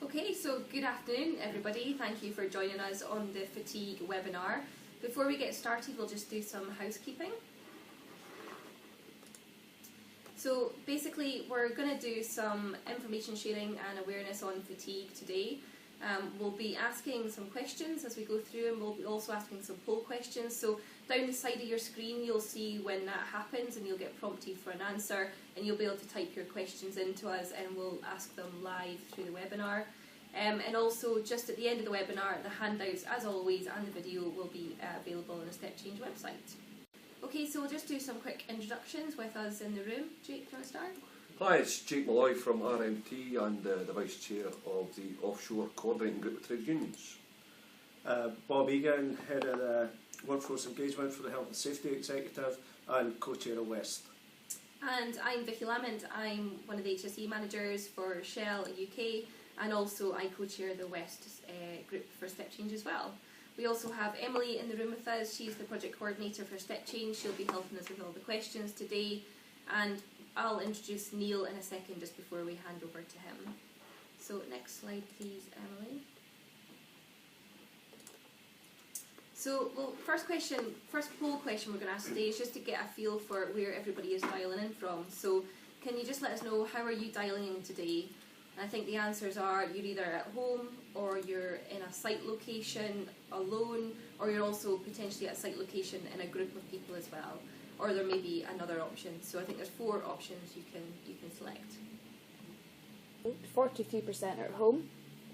Okay, so good afternoon everybody. Thank you for joining us on the fatigue webinar. Before we get started, we'll just do some housekeeping. So basically we're going to do some information sharing and awareness on fatigue today. We'll be asking some questions as we go through, and we'll be also asking some poll questions. So down the side of your screen you'll see when that happens, and you'll get prompted for an answer, and you'll be able to type your questions into us and we'll ask them live through the webinar. And also just at the end of the webinar, the handouts as always and the video will be available on the Step Change website. Okay, so we'll just do some quick introductions with us in the room. Jake, do you want to start? Hi, it's Jake Malloy from RMT and the Vice Chair of the Offshore Coordinating Group of Trade Unions. Bob Egan, Head of the Workforce Engagement for the Health and Safety Executive and Co-Chair of West. And I'm Vicky Lamont. I'm one of the HSE managers for Shell UK, and also I co-chair the West group for Step Change as well. We also have Emily in the room with us. She's the project coordinator for Step Change. She'll be helping us with all the questions today, and I'll introduce Neil in a second just before we hand over to him. So next slide please, Emily. So, well, first poll question we're going to ask today is just to get a feel for where everybody is dialing in from. So can you just let us know, how are you dialing in today? And I think the answers are you're either at home, or you're in a site location alone, or you're also potentially at a site location in a group of people as well. Or there may be another option. So I think there's 4 options you can select. 43% are at home,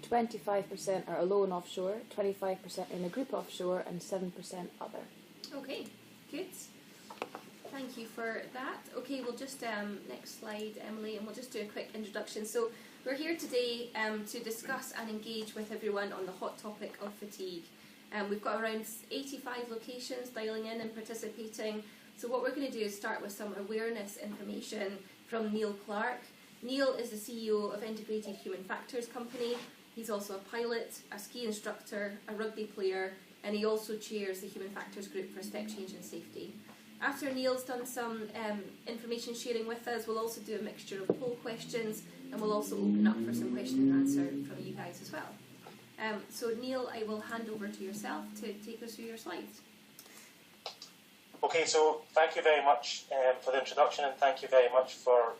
25% are alone offshore, 25% in a group offshore, and 7% other. Okay, good. Thank you for that. Okay, we'll just, next slide, Emily, and we'll just do a quick introduction. So we're here today to discuss and engage with everyone on the hot topic of fatigue. We've got around 85 locations dialing in and participating. So what we're going to do is start with some awareness information from Neil Clark. Neil is the CEO of Integrated Human Factors Company. He's also a pilot, a ski instructor, a rugby player, and he also chairs the Human Factors Group for Step Change and Safety. After Neil's done some information sharing with us, we'll also do a mixture of poll questions, and we'll also open up for some question and answer from you guys as well. So Neil, I will hand over to yourself to take us through your slides. Okay, so thank you very much for the introduction, and thank you very much for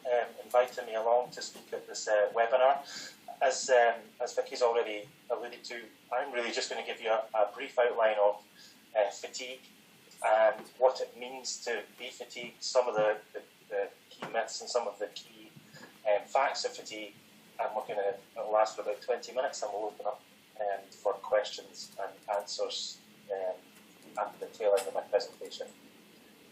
inviting me along to speak at this webinar. As Vicky's already alluded to, I'm really just going to give you a brief outline of fatigue and what it means to be fatigued, some of the key myths and some of the key facts of fatigue, and we're going to, it'll last for about 20 minutes, and we'll open up for questions and answers at the tail end of my presentation.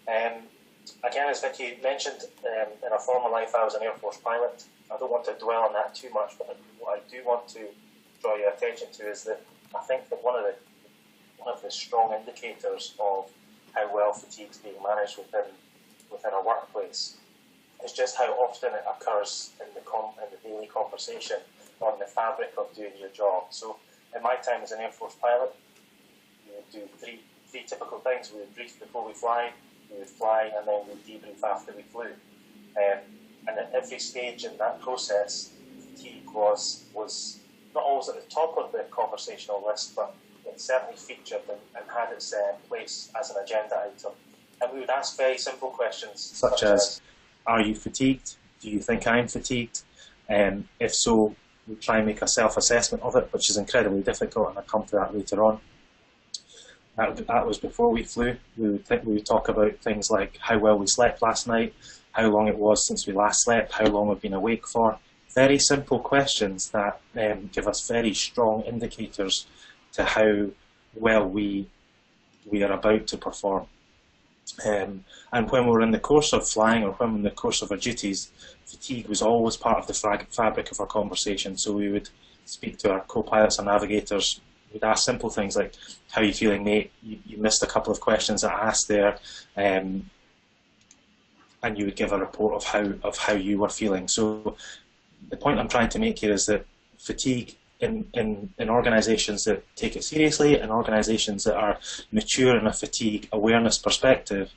Again, as Vicky mentioned, in a former life I was an Air Force pilot. I don't want to dwell on that too much, but what I do want to draw your attention to is that I think that one of the strong indicators of how well fatigue is being managed within a workplace is just how often it occurs in the daily conversation on the fabric of doing your job. So in my time as an Air Force pilot, we would do three typical things. We would brief before we fly, we would fly, and then we would debrief after we flew. And at every stage in that process, fatigue was not always at the top of the conversational list, but it certainly featured and had its place as an agenda item. And we would ask very simple questions such as, are you fatigued? Do you think I'm fatigued? If so, we try and make a self-assessment of it, which is incredibly difficult, and I'll come to that later on. That was before we flew. We would talk about things like how well we slept last night, how long it was since we last slept, how long we've been awake for. Very simple questions that give us very strong indicators to how well we are about to perform. And when we're in the course of flying, or when we're in the course of our duties, fatigue was always part of the fabric of our conversation. So we would speak to our co-pilots and navigators. We'd ask simple things like, how are you feeling, mate? You missed a couple of questions that I asked there. And you would give a report of how you were feeling. So the point I'm trying to make here is that fatigue in organisations that take it seriously, and organisations that are mature in a fatigue awareness perspective,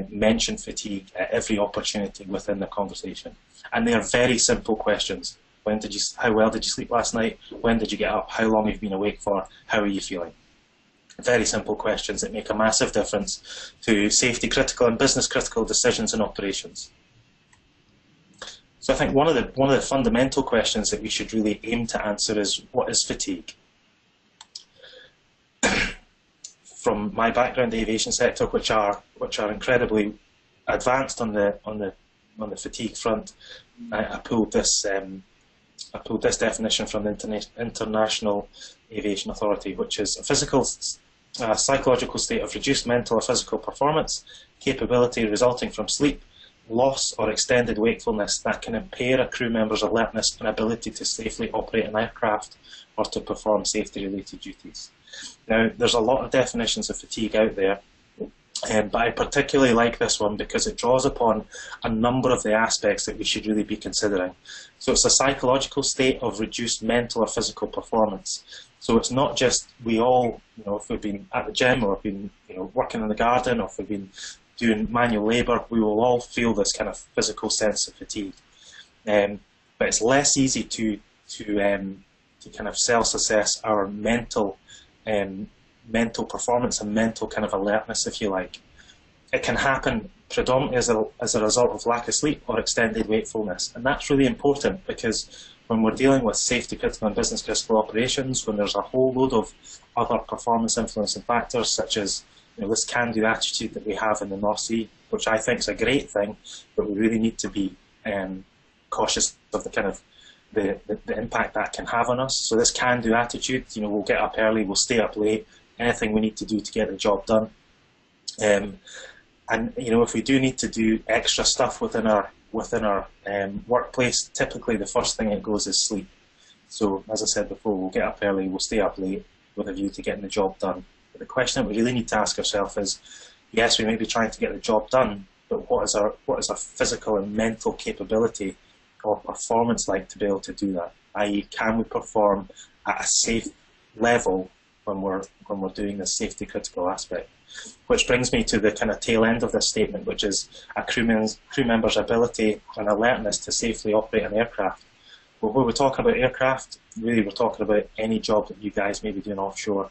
mention fatigue at every opportunity within the conversation. And they are very simple questions. How well did you sleep last night? When did you get up? How long have you been awake for? How are you feeling? Very simple questions that make a massive difference to safety critical and business critical decisions and operations. So I think one of the fundamental questions that we should really aim to answer is, what is fatigue? From my background, the aviation sector, which are incredibly advanced on the fatigue front, I pulled this definition from the International Aviation Authority, which is a psychological state of reduced mental or physical performance capability resulting from sleep, loss or extended wakefulness that can impair a crew member's alertness and ability to safely operate an aircraft or to perform safety-related duties. Now, there's a lot of definitions of fatigue out there, but I particularly like this one because it draws upon a number of the aspects that we should really be considering. So it's a psychological state of reduced mental or physical performance. So it's not just we all, if we've been at the gym or been, working in the garden, or if we've been doing manual labour, we will all feel this kind of physical sense of fatigue. But it's less easy to kind of self-assess our mental performance and mental kind of alertness, if you like. It can happen predominantly as a result of lack of sleep or extended wakefulness, and that's really important because when we're dealing with safety critical and business critical operations, when there's a whole load of other performance influencing factors such as this can-do attitude that we have in the North Sea, which I think is a great thing, but we really need to be cautious of the kind of the impact that can have on us. So this can-do attitude, we'll get up early, we'll stay up late, anything we need to do to get the job done. And if we do need to do extra stuff within our workplace, typically the first thing that goes is sleep. So as I said before, we'll get up early, we'll stay up late with a view to getting the job done. But the question that we really need to ask ourselves is, yes, we may be trying to get the job done, but what is our physical and mental capability or performance like to be able to do that? I.e., can we perform at a safe level when we're doing this safety critical aspect? Which brings me to the kind of tail end of this statement, which is a crew member's ability and alertness to safely operate an aircraft. Well, when we're talking about aircraft, really we're talking about any job that you guys may be doing offshore.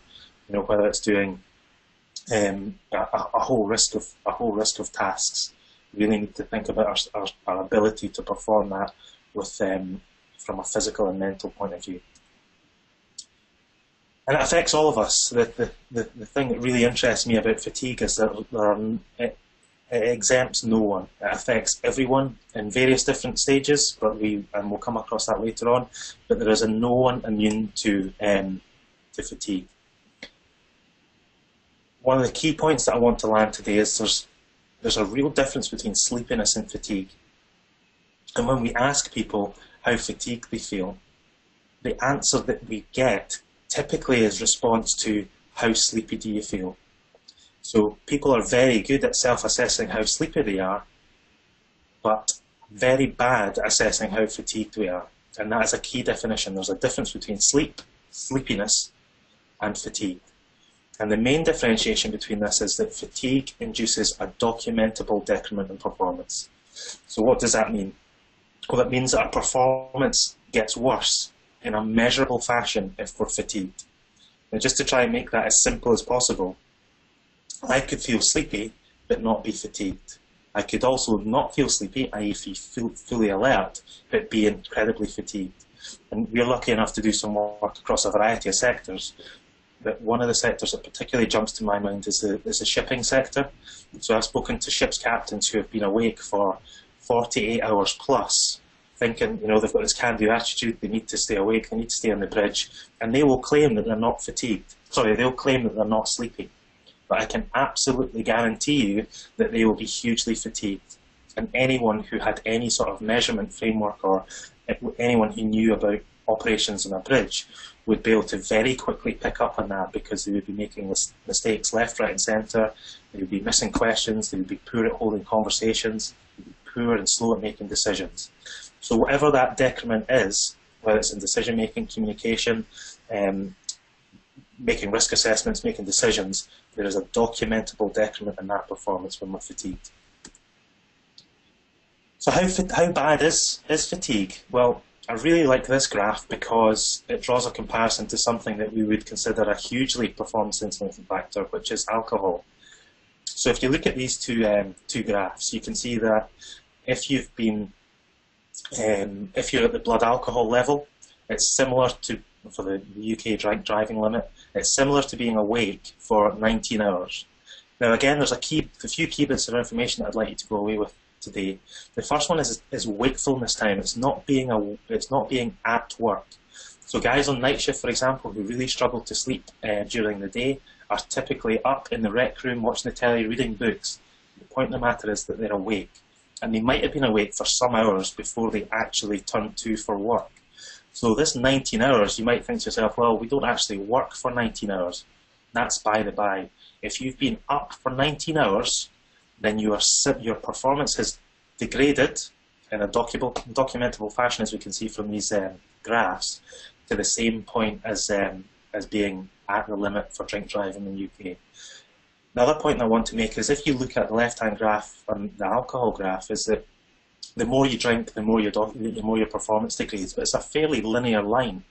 Whether it's doing a whole risk of tasks. We really need to think about our ability to perform that with from a physical and mental point of view. And it affects all of us. The thing that really interests me about fatigue is that it exempts no one. It affects everyone in various different stages, but we'll come across that later on. But there is no one immune to fatigue. One of the key points that I want to land today is there's a real difference between sleepiness and fatigue. And when we ask people how fatigued they feel, the answer that we get typically is response to how sleepy do you feel. So people are very good at self-assessing how sleepy they are, but very bad at assessing how fatigued we are. And that is a key definition. There's a difference between sleepiness, and fatigue. And the main differentiation between this is that fatigue induces a documentable decrement in performance. So what does that mean? Well, it means that our performance gets worse in a measurable fashion if we're fatigued. Now, just to try and make that as simple as possible, I could feel sleepy but not be fatigued. I could also not feel sleepy, i.e. feel fully alert, but be incredibly fatigued. And we're lucky enough to do some work across a variety of sectors. But one of the sectors that particularly jumps to my mind is the shipping sector. So I've spoken to ship's captains who have been awake for 48 hours plus, thinking, they've got this can-do attitude, they need to stay awake, they need to stay on the bridge, and they will claim that they're not fatigued. Sorry, they'll claim that they're not sleepy. But I can absolutely guarantee you that they will be hugely fatigued. And anyone who had any sort of measurement framework or anyone who knew about operations on a bridge would be able to very quickly pick up on that, because they would be making mistakes left, right and centre, they would be missing questions, they would be poor at holding conversations, they would be poor and slow at making decisions. So whatever that decrement is, whether it's in decision making, communication, making risk assessments, making decisions, there is a documentable decrement in that performance when we're fatigued. So how bad is fatigue? Well, I really like this graph because it draws a comparison to something that we would consider a hugely performance influencing factor, which is alcohol. So if you look at these two graphs, you can see that if you've been, if you're at the blood alcohol level, it's similar to, for the UK driving limit, it's similar to being awake for 19 hours. Now again, there's a few key bits of information that I'd like you to go away with today. The first one is wakefulness time. It's not being at work. So guys on night shift, for example, who really struggle to sleep during the day, are typically up in the rec room watching the telly, reading books. The point of the matter is that they're awake, and they might have been awake for some hours before they actually turned to for work. So this 19 hours, you might think to yourself, well, we don't actually work for 19 hours. That's by the by. If you've been up for 19 hours, then your performance has degraded in a documentable fashion, as we can see from these graphs, to the same point as being at the limit for drink driving in the UK. The other point I want to make is if you look at the left-hand graph and the alcohol graph, is that the more you drink, the more your performance degrades, but it's a fairly linear line.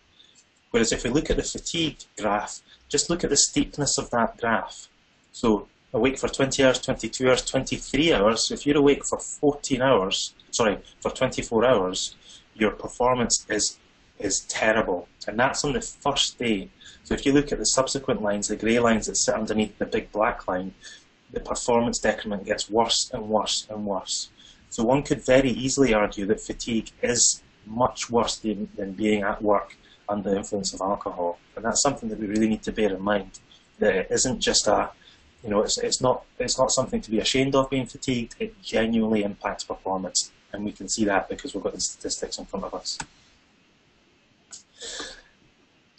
Whereas if we look at the fatigue graph, just look at the steepness of that graph. So awake for 20 hours, 22 hours, 23 hours, if you're awake for 24 hours, your performance is terrible. And that's on the first day. So if you look at the subsequent lines, the grey lines that sit underneath the big black line, the performance decrement gets worse and worse and worse. So one could very easily argue that fatigue is much worse than being at work under the influence of alcohol. And that's something that we really need to bear in mind, that it isn't just it's not something to be ashamed of being fatigued. It genuinely impacts performance, and we can see that because we've got the statistics in front of us.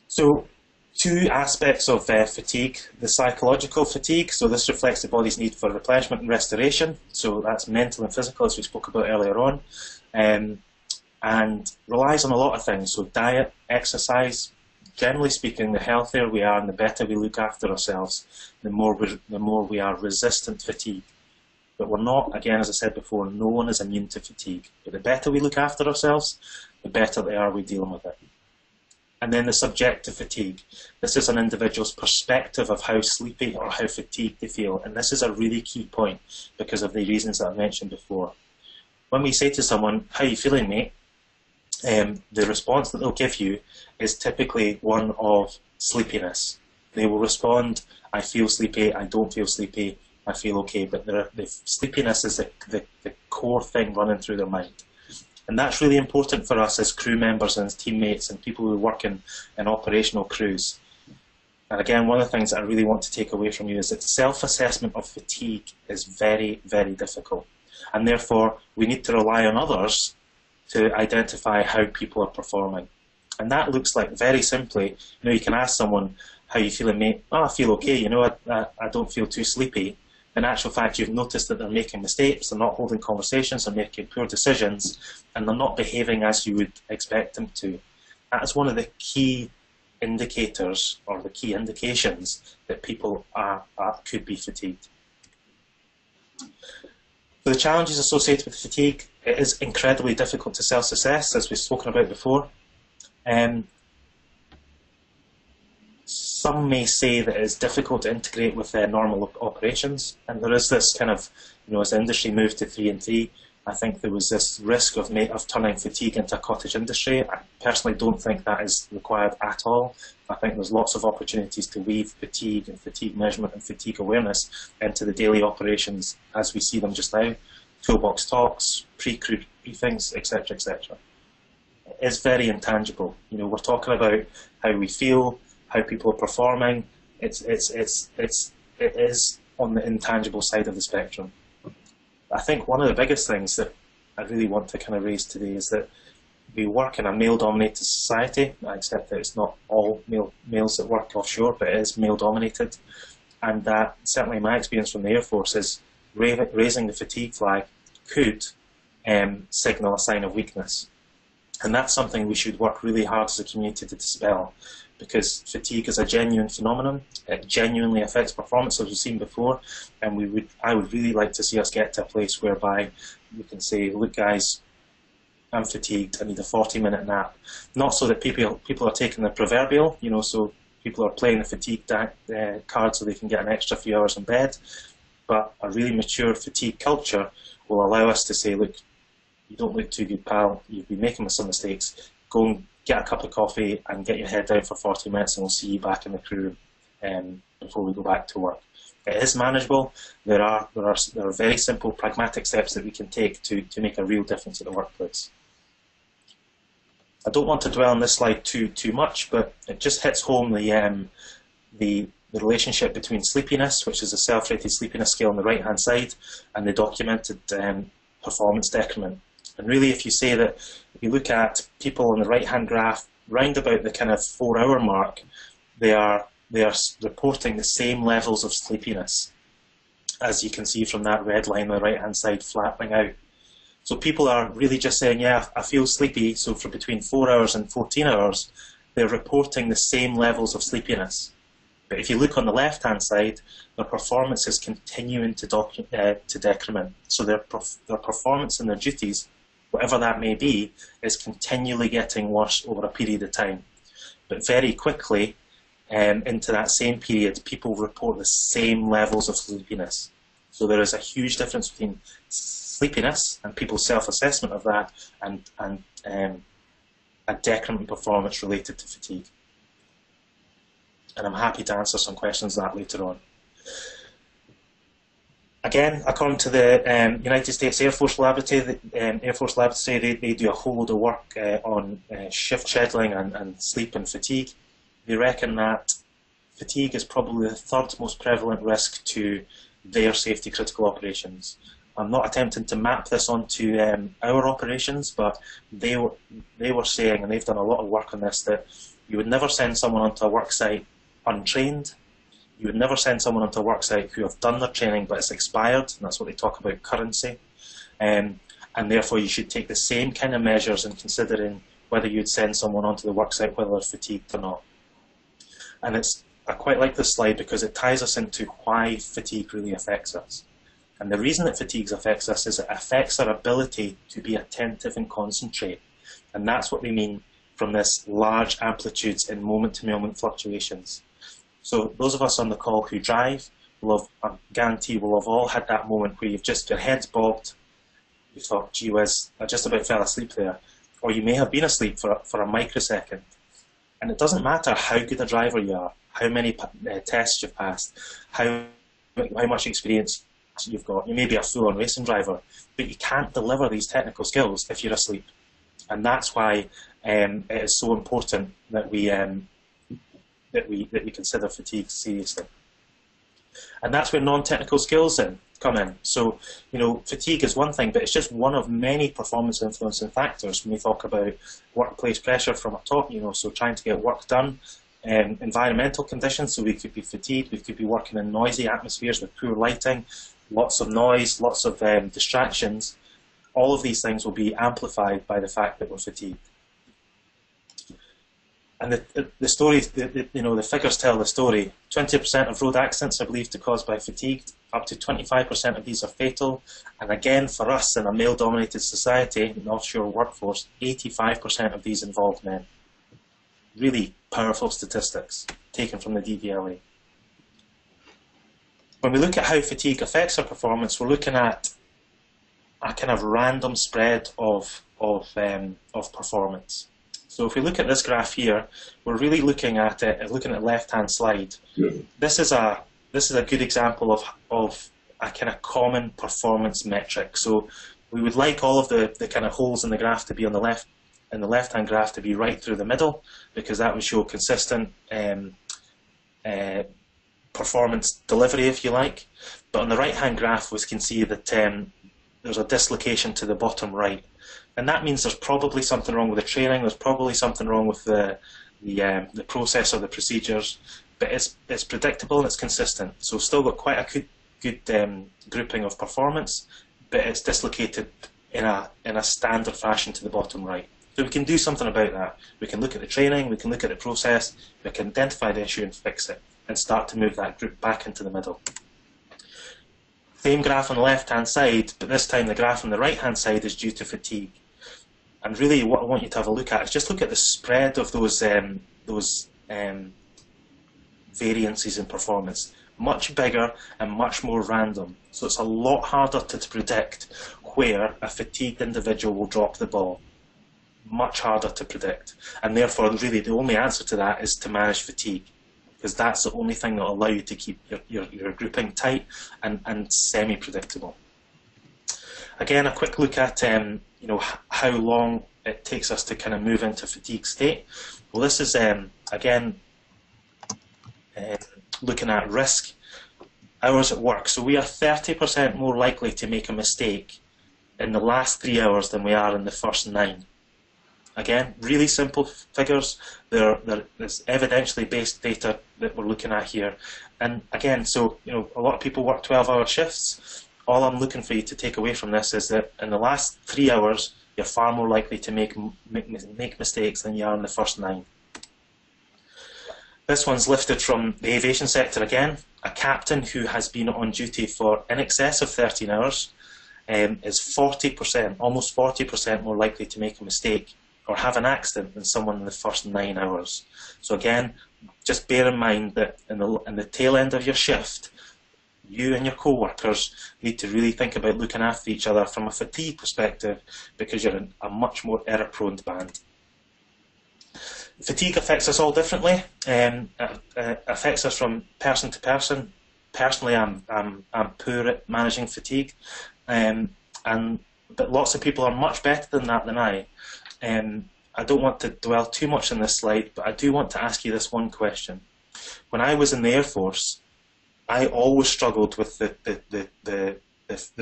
So, two aspects of fatigue: the psychological fatigue. So this reflects the body's need for replenishment and restoration. So that's mental and physical, as we spoke about earlier on, and relies on a lot of things. So diet, exercise. Generally speaking, the healthier we are and the better we look after ourselves, the more we are resistant to fatigue. But we're not, again, as I said before, no one is immune to fatigue. But the better we look after ourselves, the better they are we dealing with it. And then the subjective fatigue. This is an individual's perspective of how sleepy or how fatigued they feel. And this is a really key point because of the reasons that I mentioned before. When we say to someone, "How are you feeling, mate?" the response that they'll give you is typically one of sleepiness. They will respond, "I feel sleepy, I don't feel sleepy, I feel okay," but the sleepiness is the core thing running through their mind. And that's really important for us as crew members and as teammates and people who work in operational crews. And again, one of the things that I really want to take away from you is that self-assessment of fatigue is very, very difficult. And therefore, we need to rely on others to identify how people are performing. And that looks like, very simply, you can ask someone, "How are you feeling, mate?" "Oh, I feel okay, I don't feel too sleepy." In actual fact, you've noticed that they're making mistakes, they're not holding conversations, they're making poor decisions, and they're not behaving as you would expect them to. That is one of the key indicators, or the key indications, that people could be fatigued. For the challenges associated with fatigue, it is incredibly difficult to self-assess, as we've spoken about before. Some may say that it's difficult to integrate with normal operations, and there is this kind of, as the industry moved to 3 and 3, I think there was this risk of turning fatigue into a cottage industry. I personally don't think that is required at all. I think there's lots of opportunities to weave fatigue and fatigue measurement and fatigue awareness into the daily operations as we see them just now. Toolbox talks, pre-crew briefings, etc., etc. It is very intangible. We're talking about how we feel, how people are performing. It is on the intangible side of the spectrum. I think one of the biggest things that I really want to kind of raise today is that we work in a male-dominated society. I accept that it's not all males that work offshore, but it is male-dominated. And that, certainly my experience from the Air Force, is raising the fatigue flag could signal a sign of weakness. And that's something we should work really hard as a community to dispel, because fatigue is a genuine phenomenon. It genuinely affects performance, as we've seen before, and I would really like to see us get to a place whereby we can say, "Look guys, I'm fatigued, I need a 40-minute nap. Not so that people are taking the proverbial, so people are playing the fatigue card so they can get an extra few hours in bed, but a really mature fatigue culture will allow us to say, look, you don't look too good, pal, you've been making some mistakes, go and get a cup of coffee and get your head down for 40 minutes and we'll see you back in the crew room before we go back to work. It is manageable. There are very simple pragmatic steps that we can take to make a real difference at the workplace. I don't want to dwell on this slide too much, but it just hits home the relationship between sleepiness, which is a self-rated sleepiness scale on the right-hand side, and the documented performance decrement. And really, if you say that, if you look at people on the right-hand graph, round about the kind of 4-hour mark, they are reporting the same levels of sleepiness, as you can see from that red line on the right-hand side flattening out. So people are really just saying, yeah, I feel sleepy, so for between 4 hours and 14 hours, they're reporting the same levels of sleepiness. But if you look on the left-hand side, their performance is continuing to decrement. So their performance and their duties, whatever that may be, is continually getting worse over a period of time. But very quickly, into that same period, people report the same levels of sleepiness. So there is a huge difference between sleepiness and people's self-assessment of that and a decrement in performance related to fatigue. And I'm happy to answer some questions on that later on. Again, according to the United States Air Force Laboratory, they do a whole load of work on shift scheduling and sleep and fatigue. They reckon that fatigue is probably the third most prevalent risk to their safety critical operations. I'm not attempting to map this onto our operations, but they were saying, and they've done a lot of work on this, that you would never send someone onto a work site untrained. You would never send someone onto a work site who have done their training but it's expired, and that's what they talk about, currency. And therefore you should take the same kind of measures in considering whether you'd send someone onto the work site whether they're fatigued or not. And I quite like this slide because it ties us into why fatigue really affects us. And the reason that fatigue affects us is it affects our ability to be attentive and concentrate. And that's what they mean from this large amplitudes in moment-to-moment fluctuations. So those of us on the call who drive, I guarantee will have all had that moment where you've just, your head's bobbed, you thought, gee whiz, I just about fell asleep there. Or you may have been asleep for a microsecond. And it doesn't matter how good a driver you are, how many tests you've passed, how much experience you've got. You may be a full-on racing driver, but you can't deliver these technical skills if you're asleep. And that's why it is so important that we consider fatigue seriously. And that's where non-technical skills come in. So, fatigue is one thing, but it's just one of many performance influencing factors when we talk about workplace pressure from up top, so trying to get work done. Environmental conditions, so we could be fatigued, we could be working in noisy atmospheres with poor lighting, lots of noise, lots of distractions. All of these things will be amplified by the fact that we're fatigued. And the stories, the figures tell the story. 20% of road accidents are believed to be caused by fatigue. Up to 25% of these are fatal. And again, for us in a male-dominated society, in the offshore workforce, 85% of these involve men. Really powerful statistics taken from the DVLA. When we look at how fatigue affects our performance, we're looking at a kind of random spread of performance. So if we look at this graph here, we're really looking at it, looking at the left-hand slide. This is a good example of a kind of common performance metric. So we would like all of the kind of holes in the graph to be on the left, and the left-hand graph to be right through the middle, because that would show consistent performance delivery, if you like. But on the right-hand graph, we can see that there's a dislocation to the bottom right. And that means there's probably something wrong with the training, there's probably something wrong with the process or the procedures, but it's predictable and it's consistent. So we've still got quite a good grouping of performance, but it's dislocated in a standard fashion to the bottom right. So we can do something about that. We can look at the training, we can look at the process, we can identify the issue and fix it, and start to move that group back into the middle. Same graph on the left-hand side, but this time the graph on the right-hand side is due to fatigue. And really what I want you to have a look at is just look at the spread of those variances in performance. Much bigger and much more random. So it's a lot harder to predict where a fatigued individual will drop the ball. Much harder to predict. And therefore, really, the only answer to that is to manage fatigue, because that's the only thing that will allow you to keep your grouping tight and semi-predictable. Again, a quick look at how long it takes us to kind of move into fatigue state. Well, this is, again, looking at risk hours at work. So we are 30% more likely to make a mistake in the last 3 hours than we are in the first 9. Again, really simple figures. There's evidentially based data that we're looking at here. And again, so a lot of people work 12-hour shifts. All I'm looking for you to take away from this is that in the last 3 hours, you're far more likely to make mistakes than you are in the first 9. This one's lifted from the aviation sector again. A captain who has been on duty for in excess of 13 hours is 40%, almost 40% more likely to make a mistake or have an accident than someone in the first 9 hours. So again, just bear in mind that in the tail end of your shift, you and your co-workers need to really think about looking after each other from a fatigue perspective, because you're in a much more error-prone band. Fatigue affects us all differently. Affects us from person to person. Personally, I'm poor at managing fatigue, but lots of people are much better than that than I. I don't want to dwell too much on this slide, but I do want to ask you this one question. When I was in the Air Force, I always struggled with the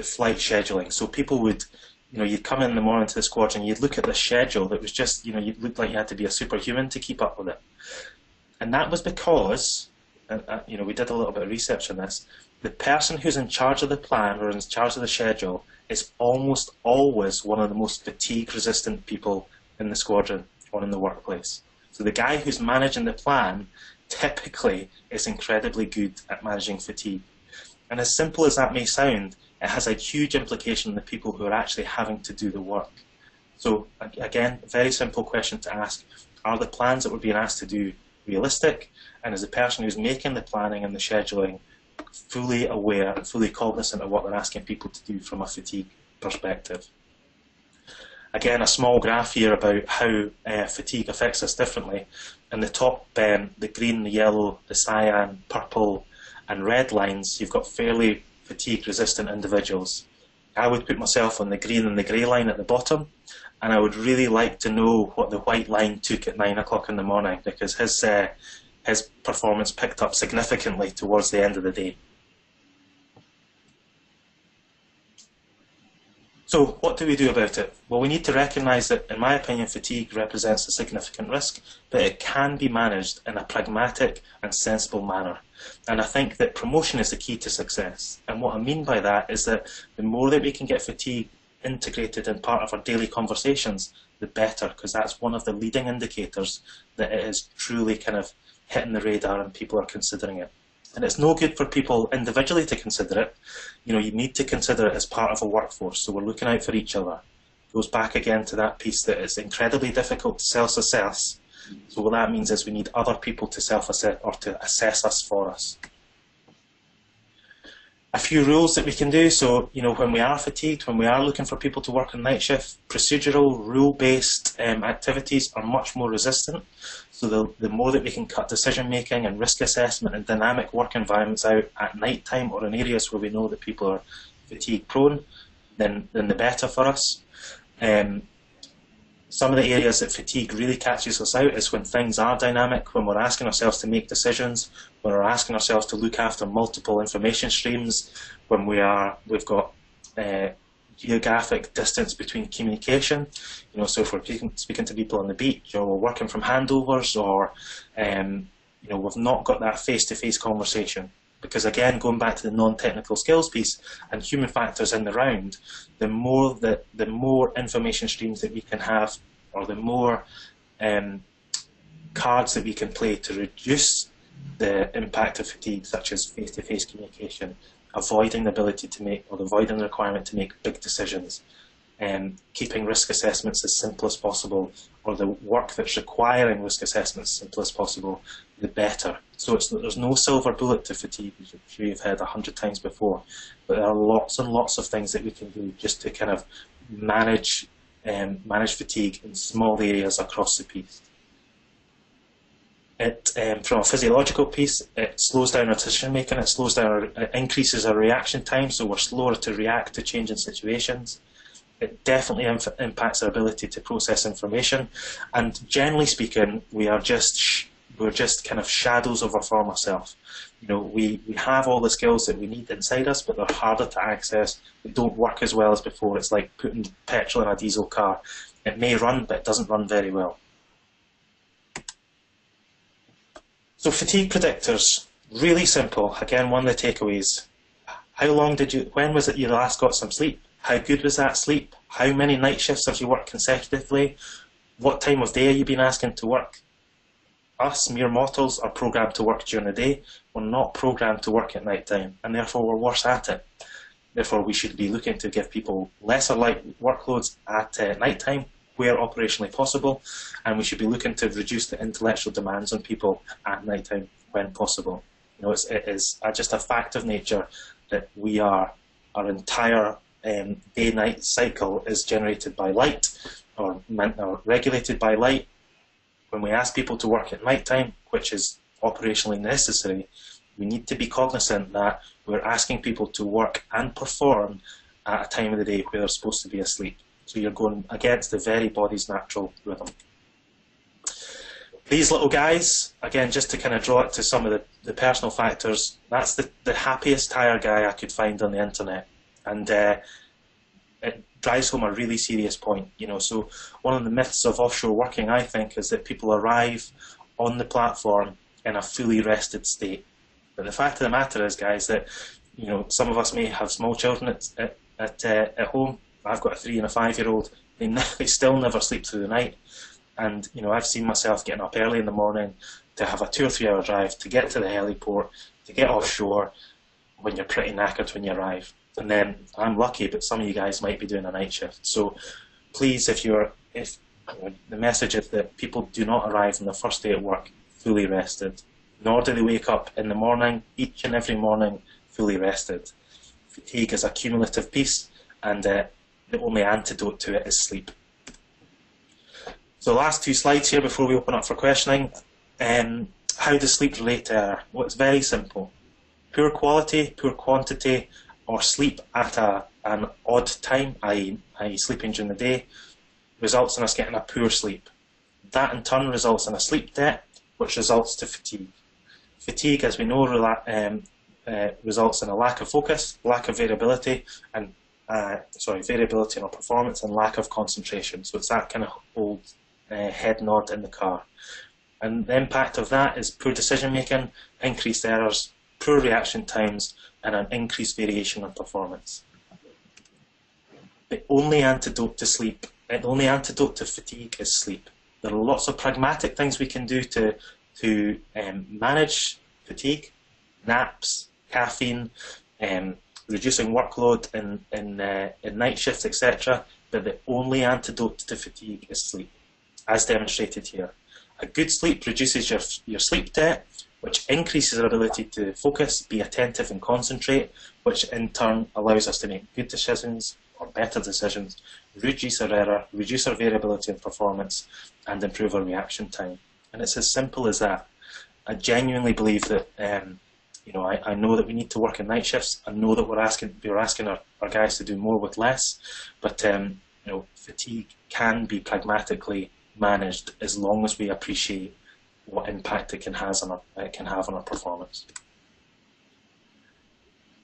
flight scheduling. So people would, you'd come in the morning to the squadron, you'd look at the schedule that was just, you'd look like you had to be a superhuman to keep up with it. And that was because, we did a little bit of research on this, the person who's in charge of the plan or in charge of the schedule is almost always one of the most fatigue-resistant people in the squadron or in the workplace. So the guy who's managing the plan typically is incredibly good at managing fatigue. And as simple as that may sound, it has a huge implication on the people who are actually having to do the work. So again, a very simple question to ask: are the plans that we're being asked to do realistic? And is the person who's making the planning and the scheduling fully aware and fully cognizant of what they're asking people to do from a fatigue perspective? Again, a small graph here about how fatigue affects us differently. In the top, the green, the yellow, the cyan, purple and red lines, you've got fairly fatigue-resistant individuals. I would put myself on the green and the grey line at the bottom, and I would really like to know what the white line took at 9 o'clock in the morning, because his performance picked up significantly towards the end of the day. So what do we do about it? Well, we need to recognise that, in my opinion, fatigue represents a significant risk, but it can be managed in a pragmatic and sensible manner. And I think that promotion is the key to success. And what I mean by that is that the more that we can get fatigue integrated in part of our daily conversations, the better, because that's one of the leading indicators that it is truly kind of hitting the radar and people are considering it. And it's no good for people individually to consider it. You need to consider it as part of a workforce, so we're looking out for each other. It goes back again to that piece that it's incredibly difficult to self-assess. So what that means is we need other people to self-assess or to assess us for us. A few rules that we can do. So, when we are fatigued, when we are looking for people to work on night shift, procedural, rule-based activities are much more resistant. So the more that we can cut decision-making and risk assessment and dynamic work environments out at night time or in areas where we know that people are fatigue-prone, then the better for us. Some of the areas that fatigue really catches us out is when things are dynamic, when we're asking ourselves to make decisions, when we're asking ourselves to look after multiple information streams, when we've got geographic distance between communication. So if we're speaking to people on the beach, or we're working from handovers, or we've not got that face-to-face conversation. Because again, going back to the non-technical skills piece and human factors in the round, the more information streams that we can have, or the more cards that we can play to reduce the impact of fatigue, such as face-to-face communication, avoiding the ability to make, or avoiding the requirement to make big decisions, keeping risk assessments as simple as possible, or the work that's requiring risk assessments as simple as possible, the better. So there's no silver bullet to fatigue, which I'm sure you've heard 100 times before, but there are lots and lots of things that we can do just to kind of manage fatigue in small areas across the piece. From a physiological piece, it slows down our decision making, it increases our reaction time, so we're slower to react to changing situations. It definitely impacts our ability to process information, and generally speaking, we're just kind of shadows of our former self. You know, we have all the skills that we need inside us, but they're harder to access. They don't work as well as before. It's like putting petrol in a diesel car. It may run, but it doesn't run very well. So fatigue predictors, really simple. Again, one of the takeaways. When was it you last got some sleep? How good was that sleep? How many night shifts have you worked consecutively? What time of day have you been asking to work? Us, mere mortals, are programmed to work during the day. We're not programmed to work at night time, and therefore we're worse at it. Therefore, we should be looking to give people lesser light workloads at night time, where operationally possible, and we should be looking to reduce the intellectual demands on people at night time when possible. You know, it is just a fact of nature that our entire day-night cycle is generated by light, or regulated by light. When we ask people to work at night time, which is operationally necessary, we need to be cognizant that we're asking people to work and perform at a time of the day where they're supposed to be asleep. So you're going against the very body's natural rhythm. These little guys, again, just to kind of draw it to some of the personal factors, that's the happiest tire guy I could find on the internet. And it drives home a really serious point. You know, so one of the myths of offshore working, I think, is that people arrive on the platform in a fully rested state. But the fact of the matter is, guys, that, you know, some of us may have small children at home. I've got a 3 and a 5-year-old. They still never sleep through the night. And, you know, I've seen myself getting up early in the morning to have a 2 or 3 hour drive to get to the heliport, to get offshore when you're pretty knackered when you arrive. And then I'm lucky, but some of you guys might be doing a night shift. So please, if the message is that people do not arrive on the first day at work fully rested, nor do they wake up in the morning, each and every morning, fully rested. Fatigue is a cumulative piece, and the only antidote to it is sleep. So the last 2 slides here before we open up for questioning. How does sleep relate to error? Well, it's very simple. Poor quality, poor quantity, or sleep at an odd time, i.e. sleeping during the day, results in us getting a poor sleep. That in turn results in a sleep debt, which results to fatigue. Fatigue, as we know, results in a lack of focus, lack of variability, and variability in our performance, and lack of concentration. So it's that kind of old head nod in the car. And the impact of that is poor decision making, increased errors, poor reaction times, and an increased variation in performance. The only antidote to sleep, the only antidote to fatigue is sleep. There are lots of pragmatic things we can do to manage fatigue: naps, caffeine, reducing workload in night shifts, etc. But the only antidote to fatigue is sleep, as demonstrated here. A good sleep reduces your sleep debt, which increases our ability to focus, be attentive and concentrate, which in turn allows us to make good decisions or better decisions, reduce our error, reduce our variability in performance, and improve our reaction time. And it's as simple as that. I genuinely believe that I know that we need to work in night shifts. I know that we're asking our guys to do more with less, but fatigue can be pragmatically managed as long as we appreciate what impact it can have on our performance.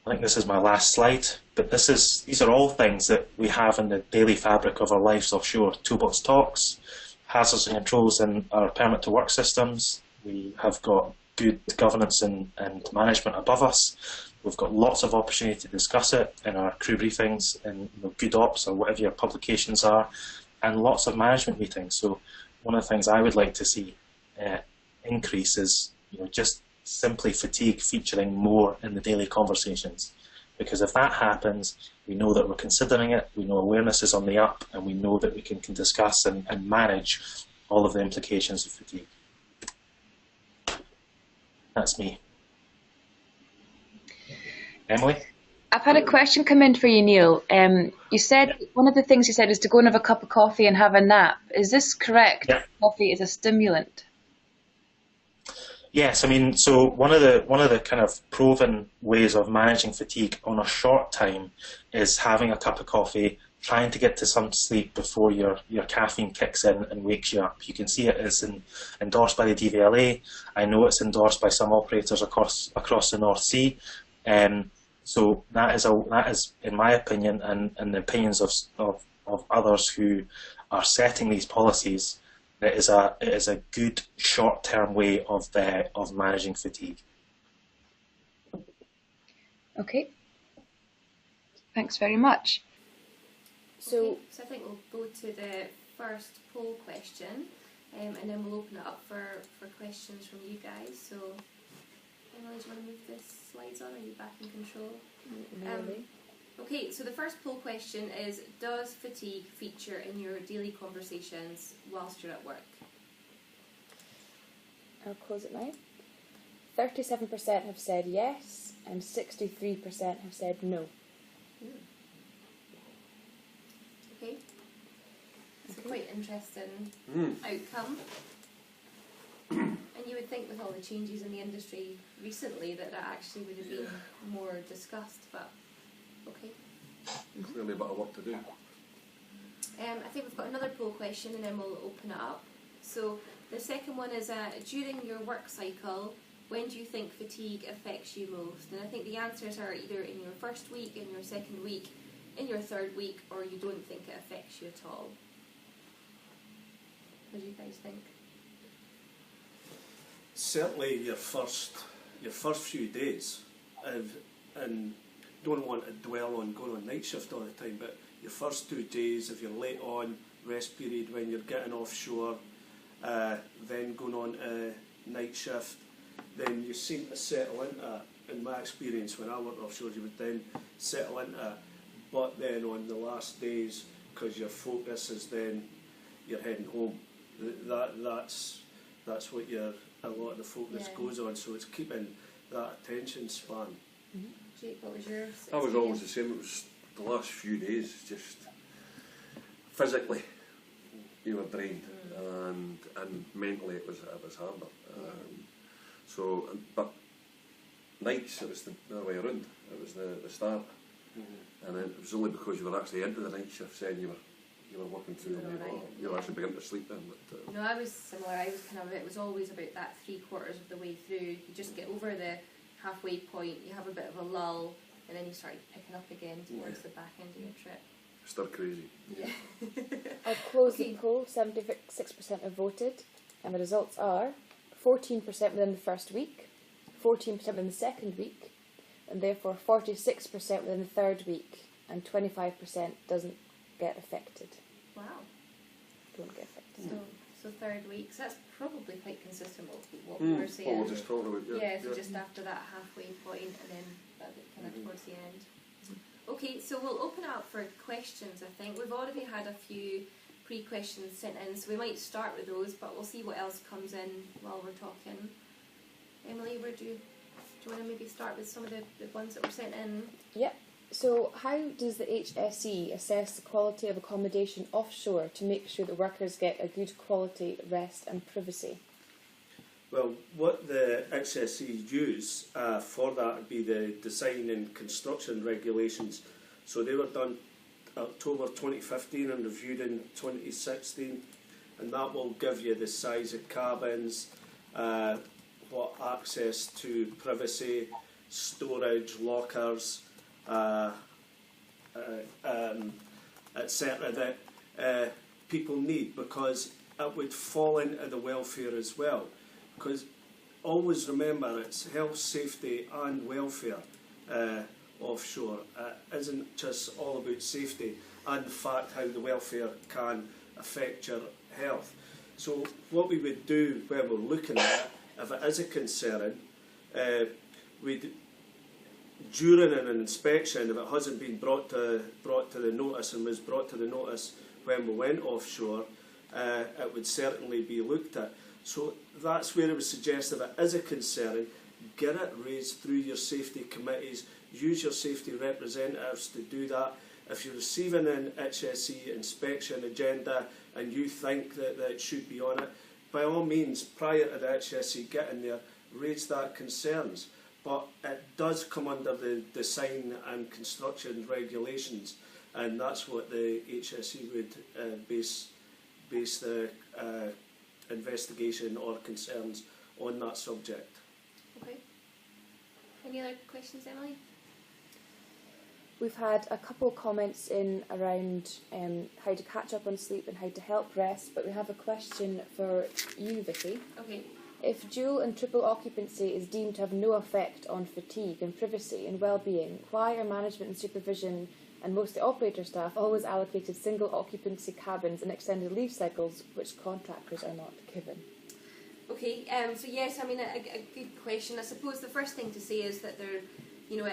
I think this is my last slide, but these are all things that we have in the daily fabric of our lives offshore. Toolbox talks, hazards and controls in our permit to work systems. We have got good governance and management above us. We've got lots of opportunity to discuss it in our crew briefings and good ops or whatever your publications are, and lots of management meetings. So one of the things I would like to see increase is just simply fatigue featuring more in the daily conversations, Because if that happens, we know that we're considering it, we know awareness is on the up, and we know that we can discuss and manage all of the implications of fatigue. That's me. Emily? I've had a question come in for you, Neil. You said one of the things you said is to go and have a cup of coffee and have a nap. Is this correct? Yeah. Coffee is a stimulant. Yes, I mean, so one of the kind of proven ways of managing fatigue on a short time is having a cup of coffee, trying to get to some sleep before your caffeine kicks in and wakes you up. You can see it is endorsed by the DVLA. I know it's endorsed by some operators across the North Sea. So that is, in my opinion, and the opinions of others who are setting these policies, it is a good short-term way of managing fatigue. Okay. Thanks very much. So I think we'll go to the first poll question, and then we'll open it up for questions from you guys. So, Emily, do you want to move the slides on? Are you back in control? Really? Okay, so the first poll question is, does fatigue feature in your daily conversations whilst you're at work? I'll close it now. 37% have said yes, and 63% have said no. Okay. It's a quite interesting outcome. And you would think with all the changes in the industry recently that actually would have been more discussed, but okay. Clearly a bit of work to do. I think we've got another poll question and then we'll open it up. So the second one is, during your work cycle, when do you think fatigue affects you most? And I think the answers are either in your first week, in your second week, in your third week, or you don't think it affects you at all. What do you guys think? Certainly your first few days, and don't want to dwell on going on night shift all the time, but your first 2 days, if you're late on, rest period when you're getting offshore, then going on a night shift, then you seem to settle into it. In my experience, when I worked offshore, you would then settle into it. But then on the last days, because your focus is then you're heading home, that's what a lot of the focus goes on. So it's keeping that attention span. Jake, what was yours? I was always the same. It was the last few days, just physically you were drained, and mentally it was harder. But nights it was the other way around. It was the start, and then it was only because you were actually into the night shift saying you were working through them. You were actually beginning to sleep then. But, No, I was similar. I was it was always about that 3/4 of the way through. You just get over the halfway point, you have a bit of a lull, and then you start picking up again towards the back end of your trip. Still crazy. Yeah. I've closed the poll. 76% have voted, and the results are 14% within the first week, 14% within the second week, and therefore 46% within the third week, and 25% doesn't get affected. Wow. Don't get affected. So third week. So that's probably quite consistent with what we were saying. What we're just talking about. So just after that halfway point, and then that bit kind of towards the end. Okay, so we'll open it up for questions. I think we've already had a few pre-questions sent in, so we might start with those, but we'll see what else comes in while we're talking. Emily, do you want to maybe start with some of the ones that were sent in? Yep. So how does the HSE assess the quality of accommodation offshore to make sure that workers get a good quality rest and privacy? Well, what the HSE use for that would be the design and construction regulations. So they were done October 2015 and reviewed in 2016, and that will give you the size of cabins, what access to privacy, storage, lockers, etc. that people need, because it would fall into the welfare as well. Because always remember, it's health, safety and welfare offshore. It isn't just all about safety and the fact how the welfare can affect your health. So what we would do when we're looking at it, if it is a concern, we'd during an inspection, if it hasn't been brought to the notice and was brought to the notice when we went offshore, it would certainly be looked at. So that's where I would suggest if it is a concern, get it raised through your safety committees, use your safety representatives to do that. If you're receiving an HSE inspection agenda and you think that it should be on it, by all means, prior to the HSE getting there, raise that concerns. But it does come under the design and construction regulations, and that's what the HSE would base the investigation or concerns on that subject. Okay. Any other questions, Emily? We've had a couple of comments in around how to catch up on sleep and how to help rest, but we have a question for you, Vicky. Okay. If dual and triple occupancy is deemed to have no effect on fatigue and privacy and well-being, why are management and supervision and most of the operator staff always allocated single occupancy cabins and extended leave cycles, which contractors are not given? Okay, so yes, I mean, a good question. I suppose the first thing to say is that there, you know,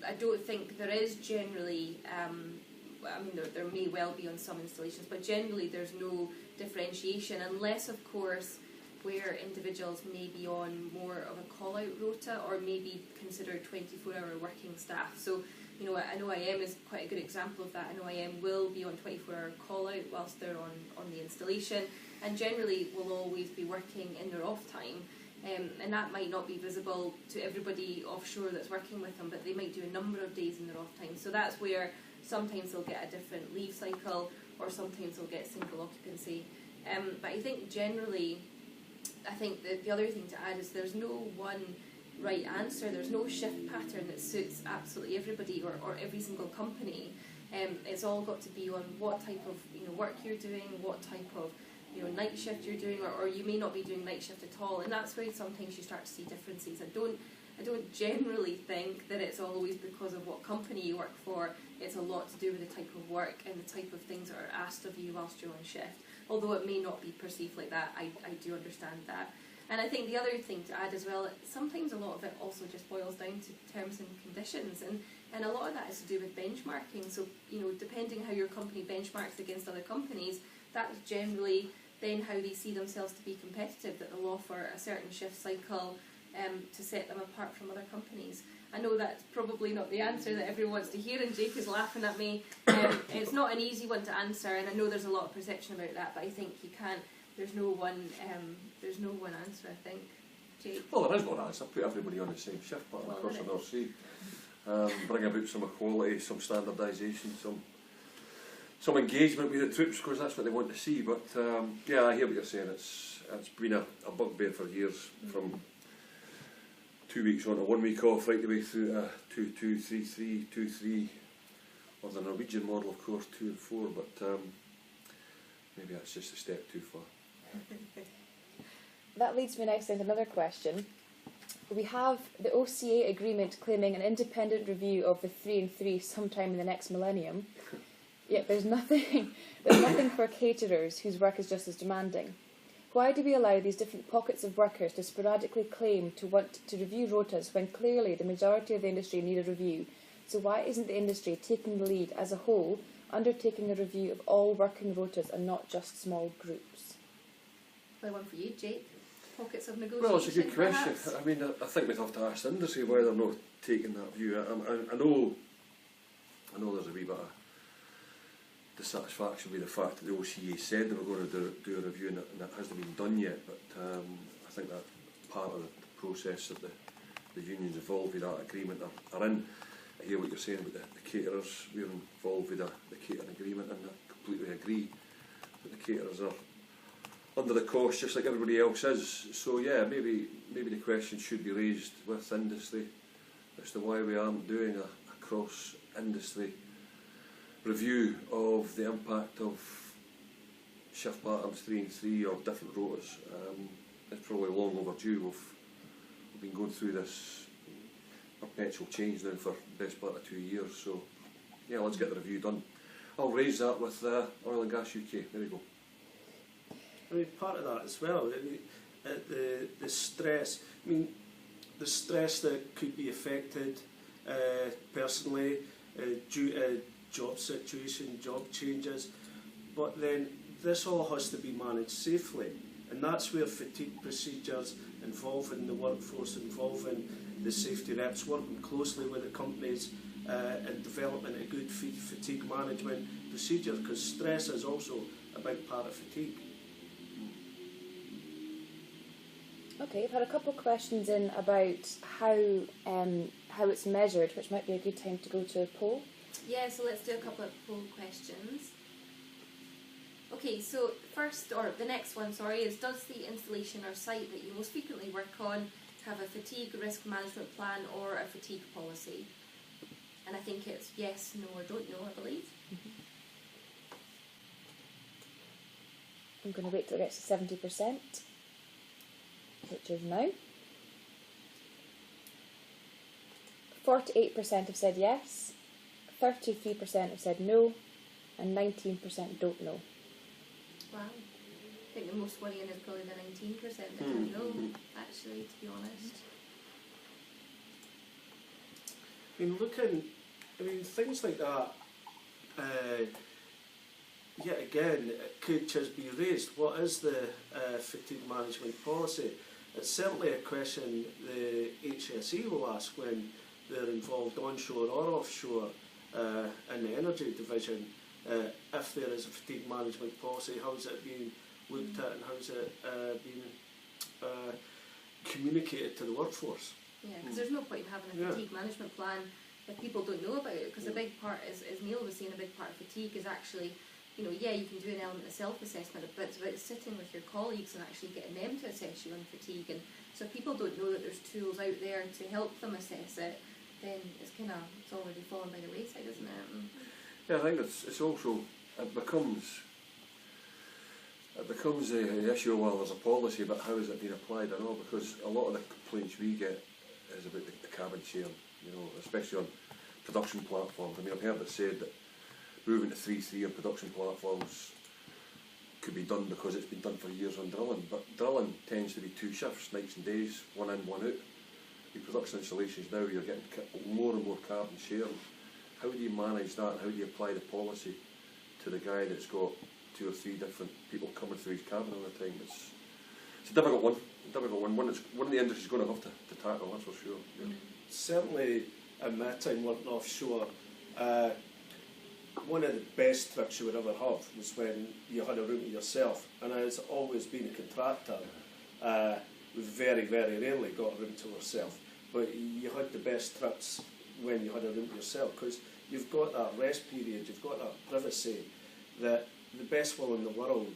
I don't think there is generally, I mean, there may well be on some installations, but generally there's no differentiation, unless, of course, where individuals may be on more of a call-out rota or maybe considered 24-hour working staff. So, you know, an OIM is quite a good example of that. An OIM will be on 24-hour call-out whilst they're on the installation, and generally will always be working in their off time. And that might not be visible to everybody offshore that's working with them, but they might do a number of days in their off time. So that's where sometimes they'll get a different leave cycle, or sometimes they'll get single occupancy. But I think generally, I think the other thing to add is there's no one right answer. There's no shift pattern that suits absolutely everybody or every single company. It's all got to be on what type of work you're doing, what type of night shift you're doing, or you may not be doing night shift at all, and that's where sometimes you start to see differences. I don't generally think that it's always because of what company you work for. It's a lot to do with the type of work and the type of things that are asked of you whilst you're on shift. Although it may not be perceived like that, I do understand that. And I think the other thing to add as well, sometimes a lot of it also just boils down to terms and conditions, and a lot of that is to do with benchmarking. So, depending how your company benchmarks against other companies, that's generally then how they see themselves to be competitive, that they'll offer a certain shift cycle to set them apart from other companies. I know that's probably not the answer that everyone wants to hear, and Jake is laughing at me. It's not an easy one to answer, and I know there's a lot of perception about that, but I think you can't. There's no one answer, I think. Jake? Well, there is one answer. Put everybody on the same shift pattern across the North Sea. Bring about some equality, some standardisation, some engagement with the troops, because that's what they want to see. But yeah, I hear what you're saying. It's been a bugbear for years, from 2 weeks on to 1 week off, right the way through 2-2-3-3, 2-3, or the Norwegian model, of course, 2 and 4. But maybe that's just a step too far. That leads me next into another question. We have the OCA agreement claiming an independent review of the 3 and 3 sometime in the next millennium. Yet there's nothing for caterers whose work is just as demanding. Why do we allow these different pockets of workers to sporadically claim to want to review rotas when clearly the majority of the industry need a review? So why isn't the industry taking the lead as a whole, undertaking a review of all working rotas and not just small groups? Well, one for you, Jake. Pockets of negotiation. Well, it's a good question. Perhaps? I mean, I think we'd have to ask the industry why they're not taking that view. I know there's a wee bit of dissatisfaction with the fact that the OCA said they were going to do a review, and that hasn't been done yet. But I think that's part of the process that the unions involved with that agreement are in. I hear what you're saying about the caterers. We're involved with the catering agreement, and I completely agree that the caterers are under the cost just like everybody else is. So yeah, maybe the question should be raised with industry as to why we aren't doing a cross-industry review of the impact of shift patterns 3 and 3 or different rotas. It's probably long overdue. We've been going through this perpetual change now for the best part of 2 years. So yeah, let's get the review done. I'll raise that with Oil and Gas UK. There we go. I mean, part of that as well, the stress. I mean, the stress that could be affected personally, due to job situation, job changes. But then this all has to be managed safely, and that's where fatigue procedures involving the workforce, involving the safety reps, working closely with the companies and developing a good fatigue management procedure, because stress is also a big part of fatigue. Okay, I've had a couple of questions in about how it's measured, which might be a good time to go to a poll. Yeah, so let's do a couple of poll questions. Okay, so the next one, is does the installation or site that you most frequently work on have a fatigue risk management plan or a fatigue policy? And I think it's yes, no, or don't know, I believe. I'm going to wait till it gets to 70%, which is now. 48% have said yes, 33% have said no, and 19% don't know. Wow. I think the most worrying is probably the 19% that don't know, actually, to be honest. Things like that, yet again, it could just be raised. What is the fatigue management policy? It's certainly a question the HSE will ask when they're involved onshore or offshore in the energy division. If there is a fatigue management policy, how is it being looked at and how is it being communicated to the workforce? Yeah, because there's no point in having a fatigue management plan if people don't know about it, because a big part, as Neil was saying, a big part of fatigue is actually, you can do an element of self-assessment, but it's about sitting with your colleagues and actually getting them to assess you on fatigue. And so if people don't know that there's tools out there to help them assess it, then it's already fallen by the wayside, isn't it? Yeah, I think it's also, it becomes the issue, well, there's a policy, but how is it being applied? I know, because a lot of the complaints we get is about the cabin sharing, especially on production platforms. I've heard it said that moving to 3-3 on production platforms could be done because it's been done for years on drilling, but drilling tends to be 2 shifts, nights and days, 1 in, 1 out. Your production installations now, you're getting more and more carbon sharing. How do you manage that? How do you apply the policy to the guy that's got 2 or 3 different people coming through his cabin all the time? It's a difficult one. One the industry's going to have to tackle, that's for sure. Yeah. Certainly, in my time working offshore, one of the best trips you would ever have was when you had a room to yourself. And as always been a contractor, we very, very rarely got a room to ourselves. But you had the best trips when you had a room to yourself, because you've got that rest period, you've got that privacy, that the best will in the world,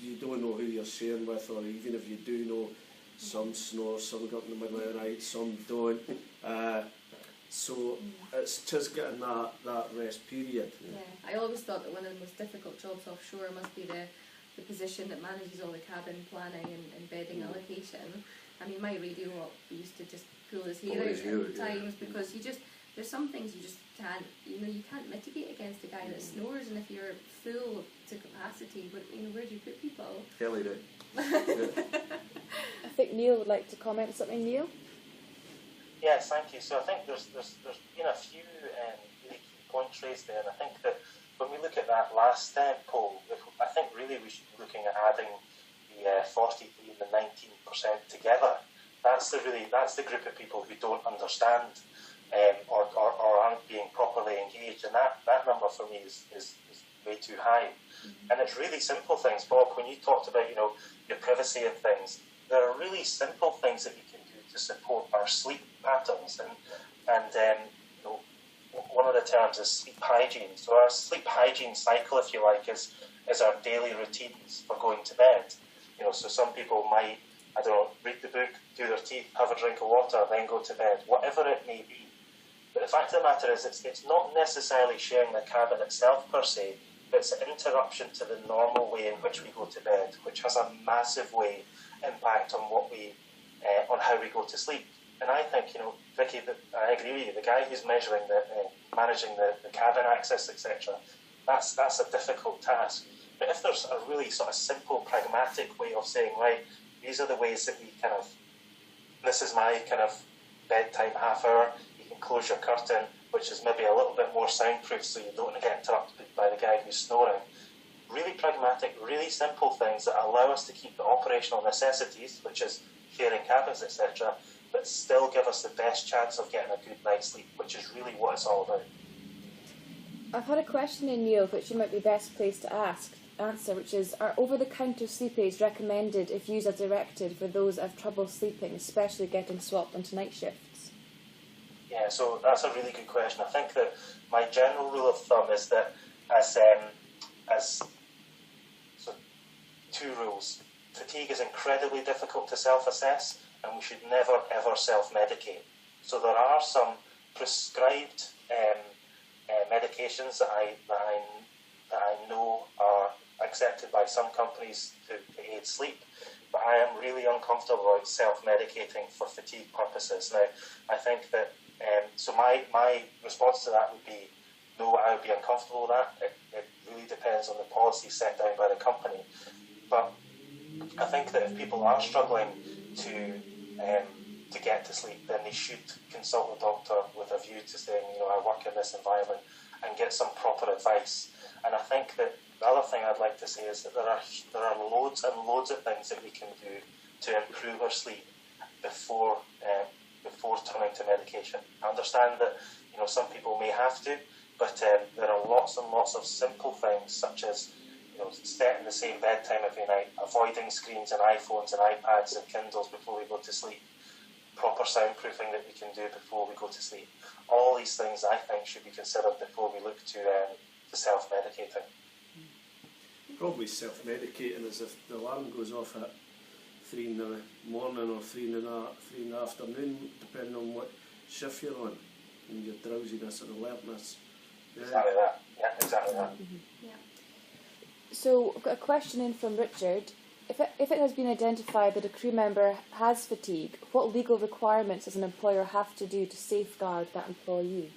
you don't know who you're sharing with, or even if you do know, some snore, some go up in the middle of the night, some don't. So it's just getting that rest period. Yeah, I always thought that one of the most difficult jobs offshore must be the position that manages all the cabin planning and bedding allocation. My radio op used to just pull his hair out at times because there's some things you just can't, you can't mitigate against a guy that snores, and if you're full to capacity, where do you put people? Hell yeah. I think Neil would like to comment something. Neil? Yes, thank you. So I think there's been a few really key points raised there, and I think that when we look at that last poll, I think really we should be looking at adding the 43 and the 19% together. That's the group of people who don't understand or aren't being properly engaged, and that number for me is way too high. And it's really simple things. Bob, when you talked about your privacy and things, there are really simple things that you can do to support our sleep patterns, and one of the terms is sleep hygiene. So our sleep hygiene cycle, if you like, is our daily routines for going to bed. So some people might, read the book, do their teeth, have a drink of water, then go to bed, whatever it may be. But the fact of the matter is, it's not necessarily sharing the cabin itself per se, but it's an interruption to the normal way in which we go to bed, which has a massive impact on on how we go to sleep. And I think, Vicky, I agree with you. The guy who's managing the cabin access, etc., that's a difficult task. But if there's a really sort of simple, pragmatic way of saying, right, these are the ways that we this is my kind of bedtime half hour. You enclose your curtain, which is maybe a little bit more soundproof so you don't get interrupted by the guy who's snoring. Really pragmatic, really simple things that allow us to keep the operational necessities, which is sharing cabins, etc., but still give us the best chance of getting a good night's sleep, which is really what it's all about. I've had a question in, Neil, which you might be best placed to answer, which is, are over-the-counter sleep aids recommended if used as directed for those that have trouble sleeping, especially getting swapped onto night shifts? Yeah, so that's a really good question. I think that my general rule of thumb is that so two rules. Fatigue is incredibly difficult to self-assess, and we should never ever self-medicate. So there are some prescribed medications that I know are accepted by some companies to aid sleep, but I am really uncomfortable about self-medicating for fatigue purposes. Now, I think that so my response to that would be no, I would be uncomfortable with that. It really depends on the policy set down by the company. But I think that if people are struggling to get to sleep, then they should consult a doctor with a view to saying, I work in this environment, and get some proper advice. And I think that the other thing I'd like to say is that there are loads and loads of things that we can do to improve our sleep before turning to medication. I understand that some people may have to, but there are lots and lots of simple things, such as setting the same bedtime every night, avoiding screens and iPhones and iPads and Kindles before we go to sleep, proper soundproofing that we can do before we go to sleep. All these things I think should be considered before we look to self-medicating. Probably self-medicating is if the alarm goes off at 3 in the morning or 3 in the afternoon, depending on what shift you're on, and your drowsiness and alertness. Yeah. Exactly that. Yeah, exactly that. Mm-hmm. Yeah. So, I've got a question in from Richard. If it has been identified that a crew member has fatigue, what legal requirements does an employer have to do to safeguard that employee?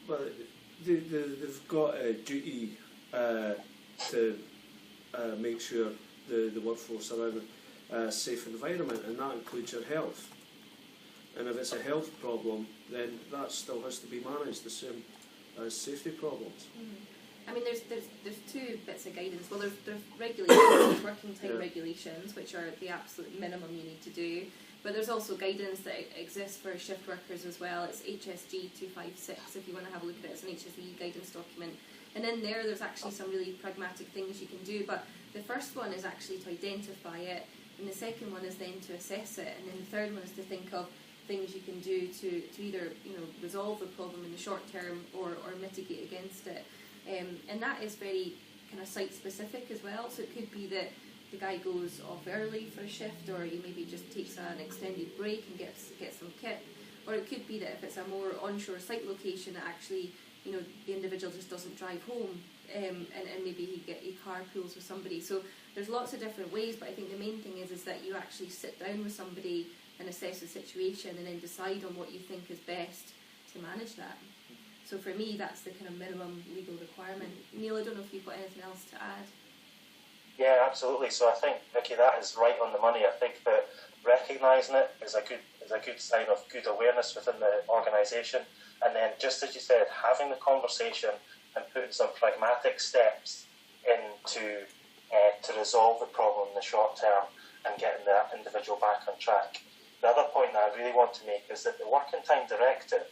Well, they've got a duty to make sure the workforce are in a safe environment, and that includes your health. And if it's a health problem, then that still has to be managed the same as safety problems. Mm. I mean, there's two bits of guidance. Well, there's regulations, working time regulations, which are the absolute minimum you need to do. But there's also guidance that exists for shift workers as well. It's HSG 256 if you want to have a look at it. It's an HSE guidance document. And in there's actually some really pragmatic things you can do. But the first one is actually to identify it, and the second one is then to assess it, and then the third one is to think of things you can do to either resolve the problem in the short term or mitigate against it. And that is very kind of site specific as well. So it could be that the guy goes off early for a shift, or he maybe just takes an extended break and gets some kit. Or it could be that if it's a more onshore site location, that actually the individual just doesn't drive home, and maybe he carpools with somebody. So there's lots of different ways, but I think the main thing is that you actually sit down with somebody and assess the situation, and then decide on what you think is best to manage that. So for me, that's the kind of minimum legal requirement. Neil, I don't know if you've got anything else to add. Yeah, absolutely. So I think, Vicky, that is right on the money. I think that recognising it is a good sign of good awareness within the organisation. And then, just as you said, having the conversation and putting some pragmatic steps into to resolve the problem in the short term and getting that individual back on track. The other point that I really want to make is that the Working Time Directive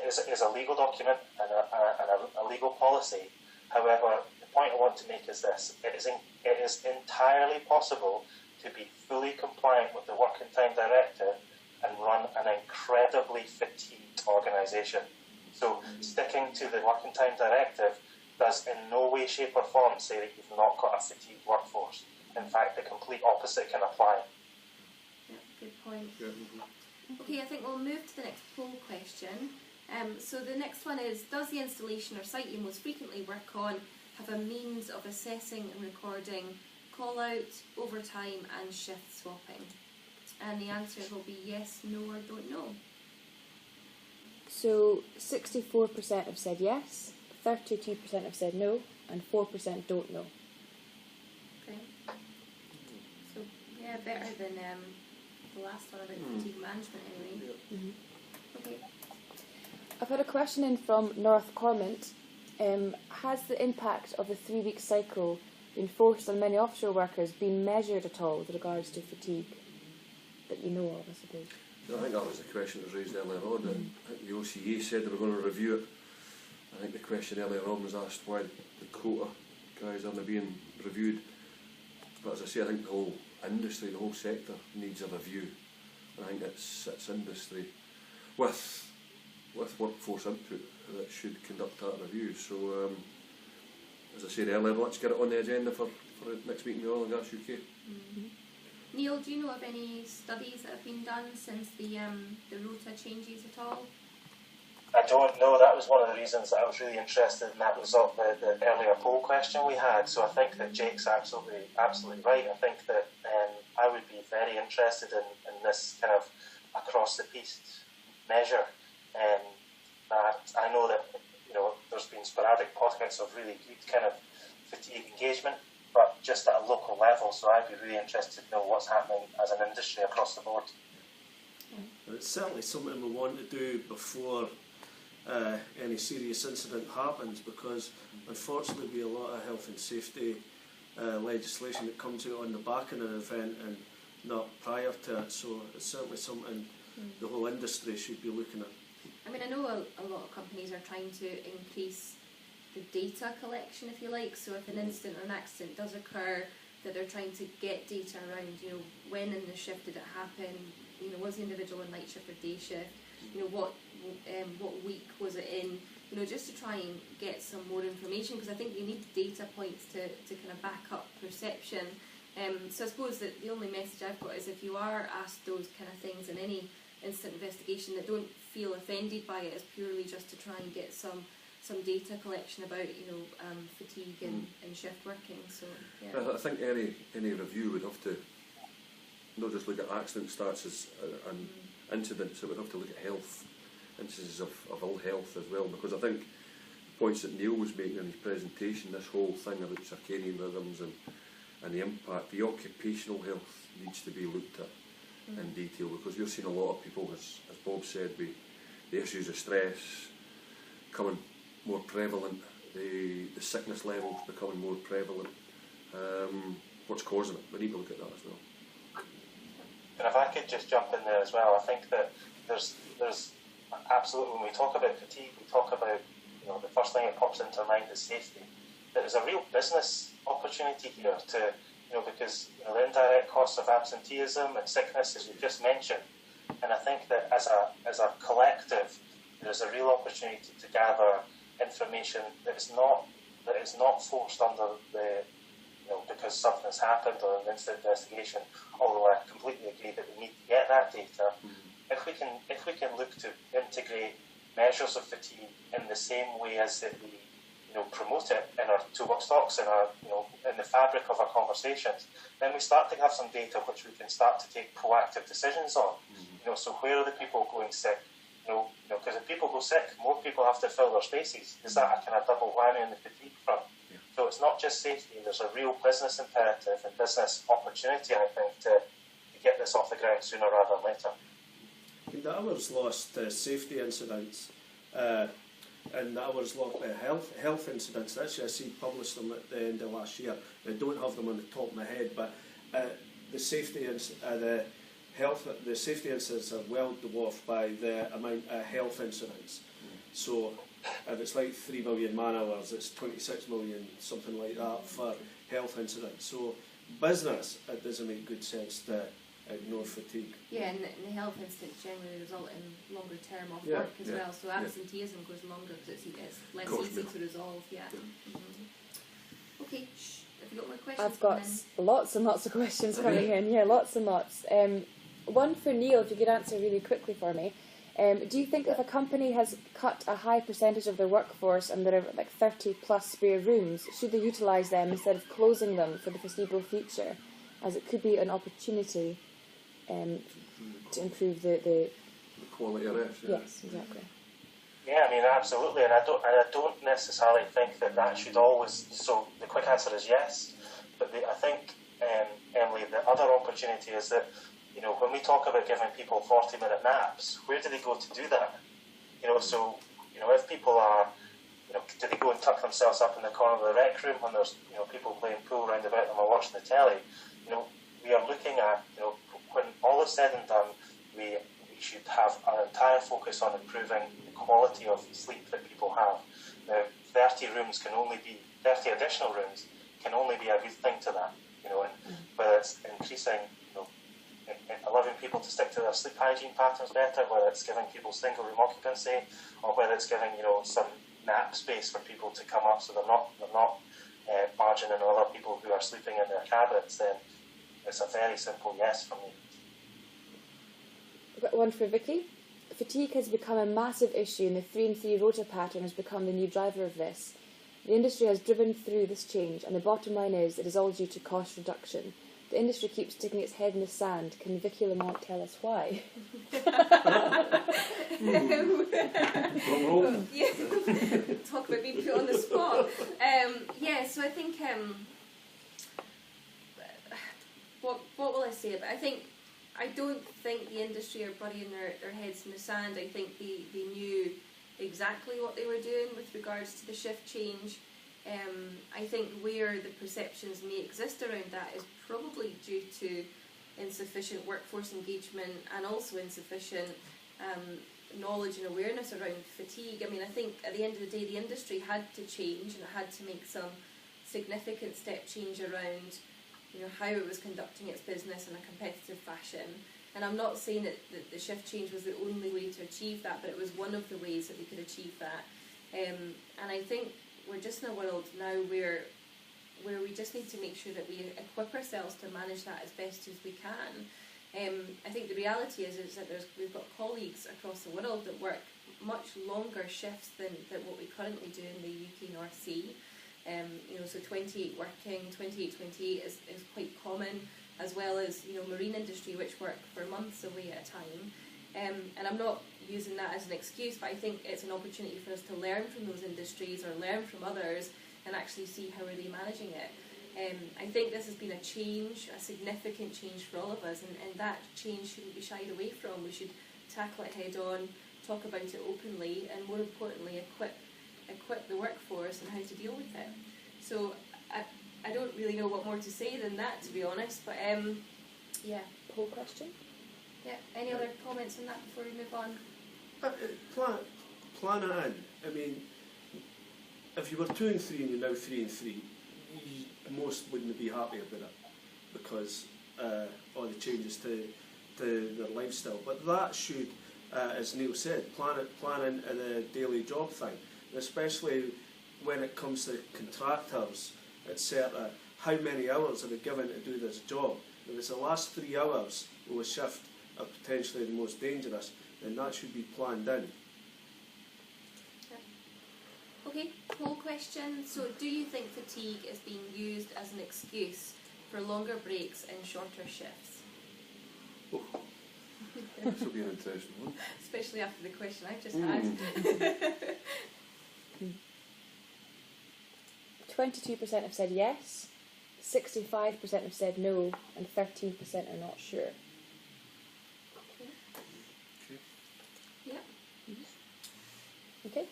is a legal document and a legal policy. However, the point I want to make is this: it is entirely possible to be fully compliant with the Working Time Directive and run an incredibly fatigued organisation. So sticking to the Working Time Directive does in no way, shape or form say that you've not got a fatigued workforce. In fact, the complete opposite can apply. Yeah, good point. Okay, I think we'll move to the next poll question. So the next one is, does the installation or site you most frequently work on have a means of assessing and recording call-out, overtime and shift swapping? And the answers will be yes, no or don't know. So 64% have said yes, 32% have said no, and 4% don't know. Okay. So yeah, better than the last one about fatigue management anyway. Okay. I've had a question in from North Cormant. Has the impact of the 3-week cycle been forced on many offshore workers been measured at all with regards to fatigue that you know of, I suppose? I think that was the question that was raised earlier on. I think the OCA said they were going to review it. I think the question earlier on was asked why the quota guys aren't being reviewed. But as I say, I think the whole industry, the whole sector needs a review. And I think it's industry with workforce input that should conduct that review. So, as I said earlier, let's get it on the agenda for the next meeting with Oil and Gas UK. Neil, do you know of any studies that have been done since the rota changes at all? I don't know. That was one of the reasons that I was really interested in that result, the earlier poll question we had. So I think that Jake's absolutely right. I think that I would be very interested in this kind of across the piece measure. That I know that there's been sporadic pockets of really good kind of fatigue engagement, but just at a local level. So I'd be really interested to know what's happening as an industry across the board. It's certainly something we want to do before any serious incident happens, because unfortunately there'll be a lot of health and safety legislation that comes out on the back of an event and not prior to it. So it's certainly something the whole industry should be looking at. I mean, I know a lot of companies are trying to increase the data collection, if you like. So if an incident or an accident does occur, that they're trying to get data around, when in the shift did it happen, was the individual on night shift or day shift, what week was it in, just to try and get some more information, because I think you need data points to kind of back up perception. So I suppose that the only message I've got is if you are asked those kind of things in any instant investigation, that don't feel offended by it, as purely just to try and get some data collection about fatigue and shift working. So yeah. I think any review would have to not just look at accident stats and incidents, it would have to look at health, instances of ill health as well, because I think the points that Neil was making in his presentation, this whole thing about circadian rhythms and the impact, the occupational health needs to be looked at in detail, because we're seeing a lot of people, as Bob said, with the issues of stress becoming more prevalent, the sickness levels becoming more prevalent. What's causing it? We need to look at that as well. And if I could just jump in there as well, I think that there's absolutely, when we talk about fatigue, we talk about, the first thing that pops into our mind is safety. There's a real business opportunity here to, because the indirect costs of absenteeism and sickness, as you just mentioned, and I think that as a collective, there's a real opportunity to gather information that is not forced under the, because something has happened or an instant investigation. Although I completely agree that we need to get that data. If we can look to integrate measures of fatigue in the same way as that we promote it in our toolbox talks, in our in the fabric of our conversations, then we start to have some data which we can start to take proactive decisions on. So where are the people going sick? Because if people go sick, more people have to fill their spaces. Is that a kind of double whammy on the fatigue front? Yeah. So it's not just safety, there's a real business imperative and business opportunity, I think, to get this off the ground sooner rather than later. The hours lost safety incidents and the hours lost health incidents. Actually, I see published them at the end of last year. I don't have them on the top of my head, but the safety incidents are well dwarfed by the amount of health incidents. So if it's like 3 million man hours, it's 26 million, something like that, for health incidents. So business, it doesn't make good sense to ignore fatigue. Yeah, and the health incidents generally result in longer term off work as well. So absenteeism goes longer because it's less easy to resolve. Yeah. Okay. Have you got more questions? I've got lots and lots of questions coming in. Yeah, lots and lots. One for Neil, if you could answer really quickly for me. Do you think if a company has cut a high percentage of their workforce and there are like 30 plus spare rooms, should they utilise them instead of closing them for the foreseeable future, as it could be an opportunity to improve the quality of rest? Yes, exactly. Yeah, I mean, absolutely, and I don't necessarily think that should always. So the quick answer is yes, but I think, Emily, the other opportunity is that when we talk about giving people 40-minute naps, where do they go to do that? So if people are, do they go and tuck themselves up in the corner of the rec room when there's people playing pool round about them or watching the telly? We are looking at, when all is said and done, we should have an entire focus on improving the quality of sleep that people have. Now, 30 additional rooms can only be a good thing to that, and whether it's increasing, allowing people to stick to their sleep hygiene patterns better, whether it's giving people single room occupancy, or whether it's giving, some nap space for people to come up so they're not barging in other people who are sleeping in their cabins, then it's a very simple yes for me. I've got one for Vicky. Fatigue has become a massive issue, and the 3 and 3 rota pattern has become the new driver of this. The industry has driven through this change, and the bottom line is it is all due to cost reduction. The industry keeps sticking its head in the sand. Can Vicky Lamont tell us why? Talk about being put on the spot. So I think what will I say about it? I don't think the industry are burying their heads in the sand. I think they knew exactly what they were doing with regards to the shift change. I think where the perceptions may exist around that is probably due to insufficient workforce engagement and also insufficient knowledge and awareness around fatigue. I think at the end of the day the industry had to change, and it had to make some significant step change around how it was conducting its business in a competitive fashion. And I'm not saying that the shift change was the only way to achieve that, but it was one of the ways that they could achieve that. And I think we're just in a world now where we just need to make sure that we equip ourselves to manage that as best as we can. I think the reality is that we've got colleagues across the world that work much longer shifts than what we currently do in the UK North Sea. So 28 working, 28 is quite common, as well as marine industry, which work for months away at a time. And I'm not using that as an excuse, but I think it's an opportunity for us to learn from those industries or learn from others and actually see how are they managing it. I think this has been a change, a significant change for all of us, and that change shouldn't be shied away from. We should tackle it head on, talk about it openly, and more importantly, equip the workforce and how to deal with it. So I don't really know what more to say than that, to be honest, but Poll question? Yeah, any other comments on that before we move on? Plan it in. If you were 2 and 3 and you're now 3 and 3, most wouldn't be happy about it because all the changes to their lifestyle. But that should, as Neil said, plan in a daily job thing, especially when it comes to contractors, etc. How many hours are they given to do this job? If it's the last 3 hours of a shift are potentially the most dangerous, then that should be planned in. Okay, poll question. So do you think fatigue is being used as an excuse for longer breaks and shorter shifts? Oh, this will be an interesting one. Especially after the question I've just had. 22% have said yes, 65% have said no, and 13% are not sure. Okay.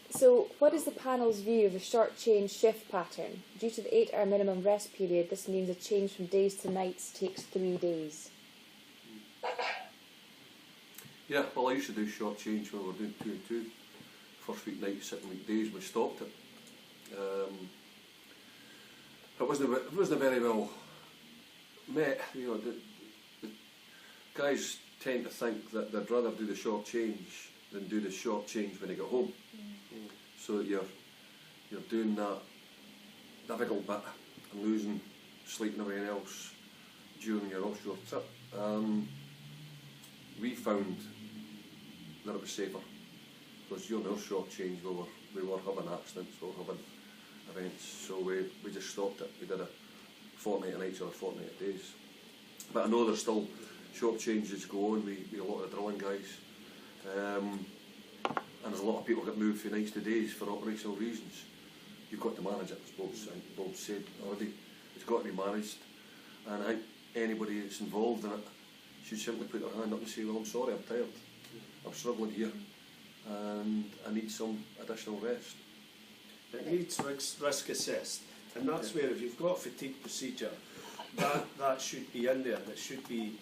So, what is the panel's view of the short change shift pattern? Due to the 8-hour minimum rest period, this means a change from days to nights takes 3 days. Yeah, well, I used to do short change when we were doing 2 and 2. First week nights, second week days, we stopped it. It wasn't very well met. The guys tend to think that they'd rather do the short change than do the short change when they get home. So you're doing that difficult bit and losing sleep and everything else during your offshore trip. We found that it was safer because during our short change we were having accidents, we were having events, so we just stopped it. We did a fortnight of nights or a fortnight of days. But I know there's still short changes go on with a lot of the drilling guys. And there's a lot of people get moved from nights to days for operational reasons. You've got to manage it, as Bob said already. It's got to be managed, and I think anybody that's involved in it should simply put their hand up and say, well, I'm sorry, I'm tired, I'm struggling here, and I need some additional rest. It needs risk assessed, and that's where, if you've got a fatigue procedure, that should be in there. That should be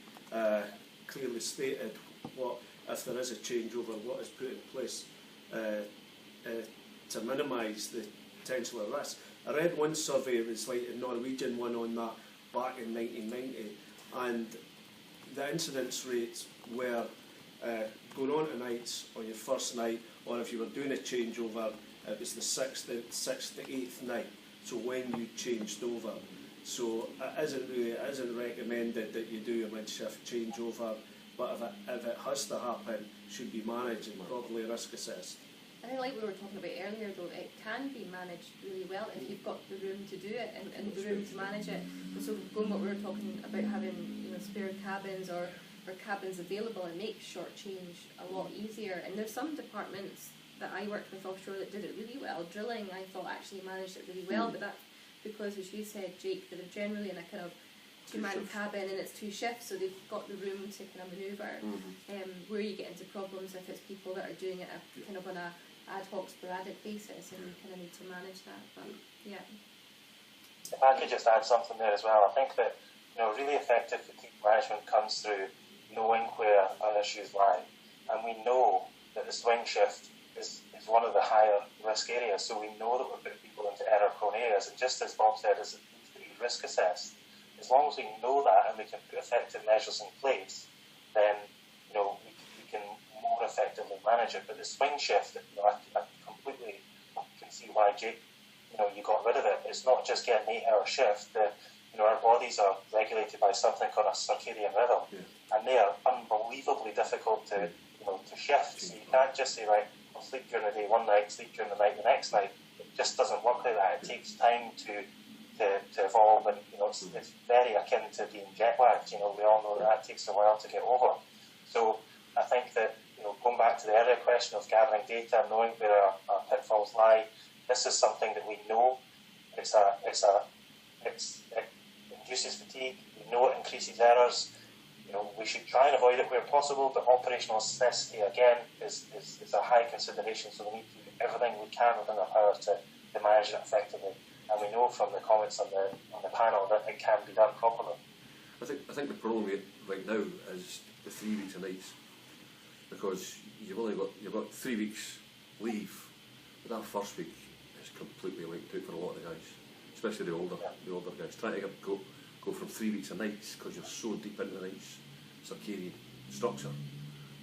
clearly stated what, if there is a changeover, what is put in place to minimise the potential of risk. I read one survey, it was like a Norwegian one on that back in 1990, and the incidence rates were going on to nights on your first night, or if you were doing a changeover, it was the sixth to eighth night, so when you changed over. So it isn't recommended that you do a mid-shift changeover, but if it has to happen, it should be managed and properly risk assessed. I think, like we were talking about earlier, though, it can be managed really well if you've got the room to do it and the room to manage it. And so, going what we were talking about, having spare cabins or cabins available, and makes short change a lot easier. And there's some departments that I worked with offshore that did it really well. Drilling, I thought, actually managed it really well, but that's because, as you said, Jake, that they're generally in a kind of two-man cabin and it's two shifts, so they've got the room to kind of manoeuvre. Where you get into problems if it's people that are doing it kind of on a ad hoc, sporadic basis, and you kind of need to manage that. But yeah. If I could just add something there as well, I think that really effective fatigue management comes through knowing where our issues lie, and we know that the swing shift is one of the higher risk areas, so we know that we're putting people into error-prone areas, and just as Bob said, it needs to be risk assessed. As long as we know that and we can put effective measures in place, then we can more effectively manage it. But the swing shift, I completely can see why Jake, you got rid of it. It's not just getting an 8-hour shift. Our bodies are regulated by something called a circadian rhythm, and they are unbelievably difficult to shift. So you can't just say, right, I'll sleep during the day one night, sleep during the night the next night. It just doesn't work like that. It takes time to evolve, and it's very akin to being jet lagged. We all know that takes a while to get over. So I think that going back to the earlier question of gathering data, knowing where our pitfalls lie, this is something that we know. It induces fatigue. We know it increases errors. We should try and avoid it where possible, but operational necessity again is a high consideration. So we need to do everything we can within our power to manage it effectively. And we know from the comments on the panel that it can be done properly. I think the problem right now is the 3 weeks and nights, because you've got 3 weeks leave, but that first week is completely wiped out for a lot of the guys, especially the older guys. Trying to go from 3 weeks and nights, because you're so deep into the night's circadian structure,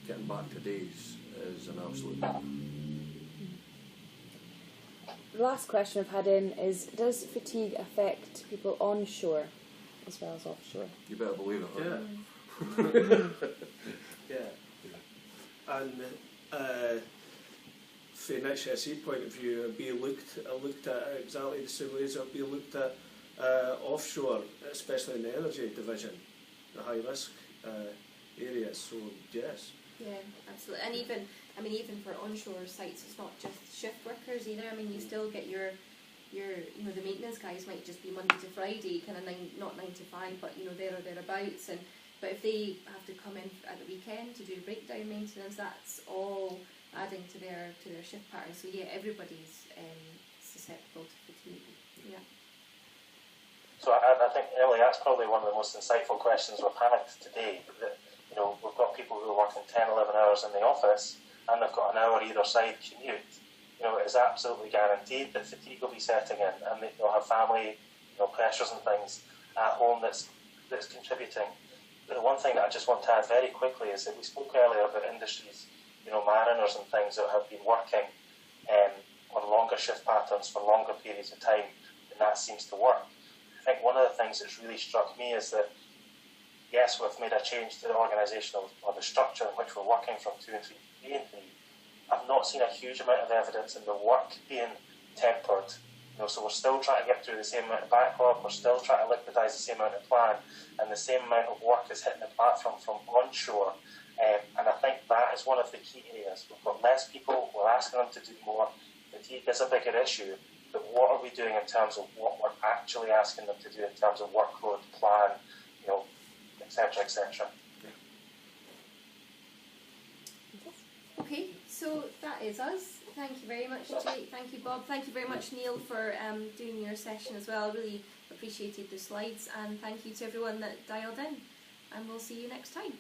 getting back to days is an absolute nightmare. The last question I've had in is, does fatigue affect people onshore as well as offshore? You better believe it. Yeah. And from an HSE point of view, it'll be looked at exactly the same ways it'll be looked at offshore, especially in the energy division, the high risk areas. So yes. Yeah, absolutely. And even for onshore sites, it's not just shift workers either. You still get your the maintenance guys might just be Monday to Friday, kind of not 9 to 5, but there or thereabouts. But if they have to come in at the weekend to do breakdown maintenance, that's all adding to their shift pattern. So yeah, everybody's susceptible to fatigue. Yeah. So I think, Emily, that's probably one of the most insightful questions we've had today. That we've got people who are working 10, 11 hours in the office, and they've got an hour either side commute. It's absolutely guaranteed that fatigue will be setting in, and they'll have family, pressures and things at home that's contributing. But the one thing that I just want to add very quickly is that we spoke earlier about industries, mariners and things that have been working on longer shift patterns for longer periods of time, and that seems to work. I think one of the things that's really struck me is that, yes, we've made a change to the organisation or the structure in which we're working from 2 and 3 to 3 and 3. I've not seen a huge amount of evidence in the work being tempered. So we're still trying to get through the same amount of backlog, we're still trying to liquidise the same amount of plan, and the same amount of work is hitting the platform from onshore. And I think that is one of the key areas. We've got less people, we're asking them to do more. Fatigue is a bigger issue, but what are we doing in terms of what we're actually asking them to do in terms of workload, plan, etc., etc. Okay, so that is us. Thank you very much, Jake. Thank you, Bob. Thank you very much, Neil, for doing your session as well. Really appreciated the slides, and thank you to everyone that dialed in. And we'll see you next time.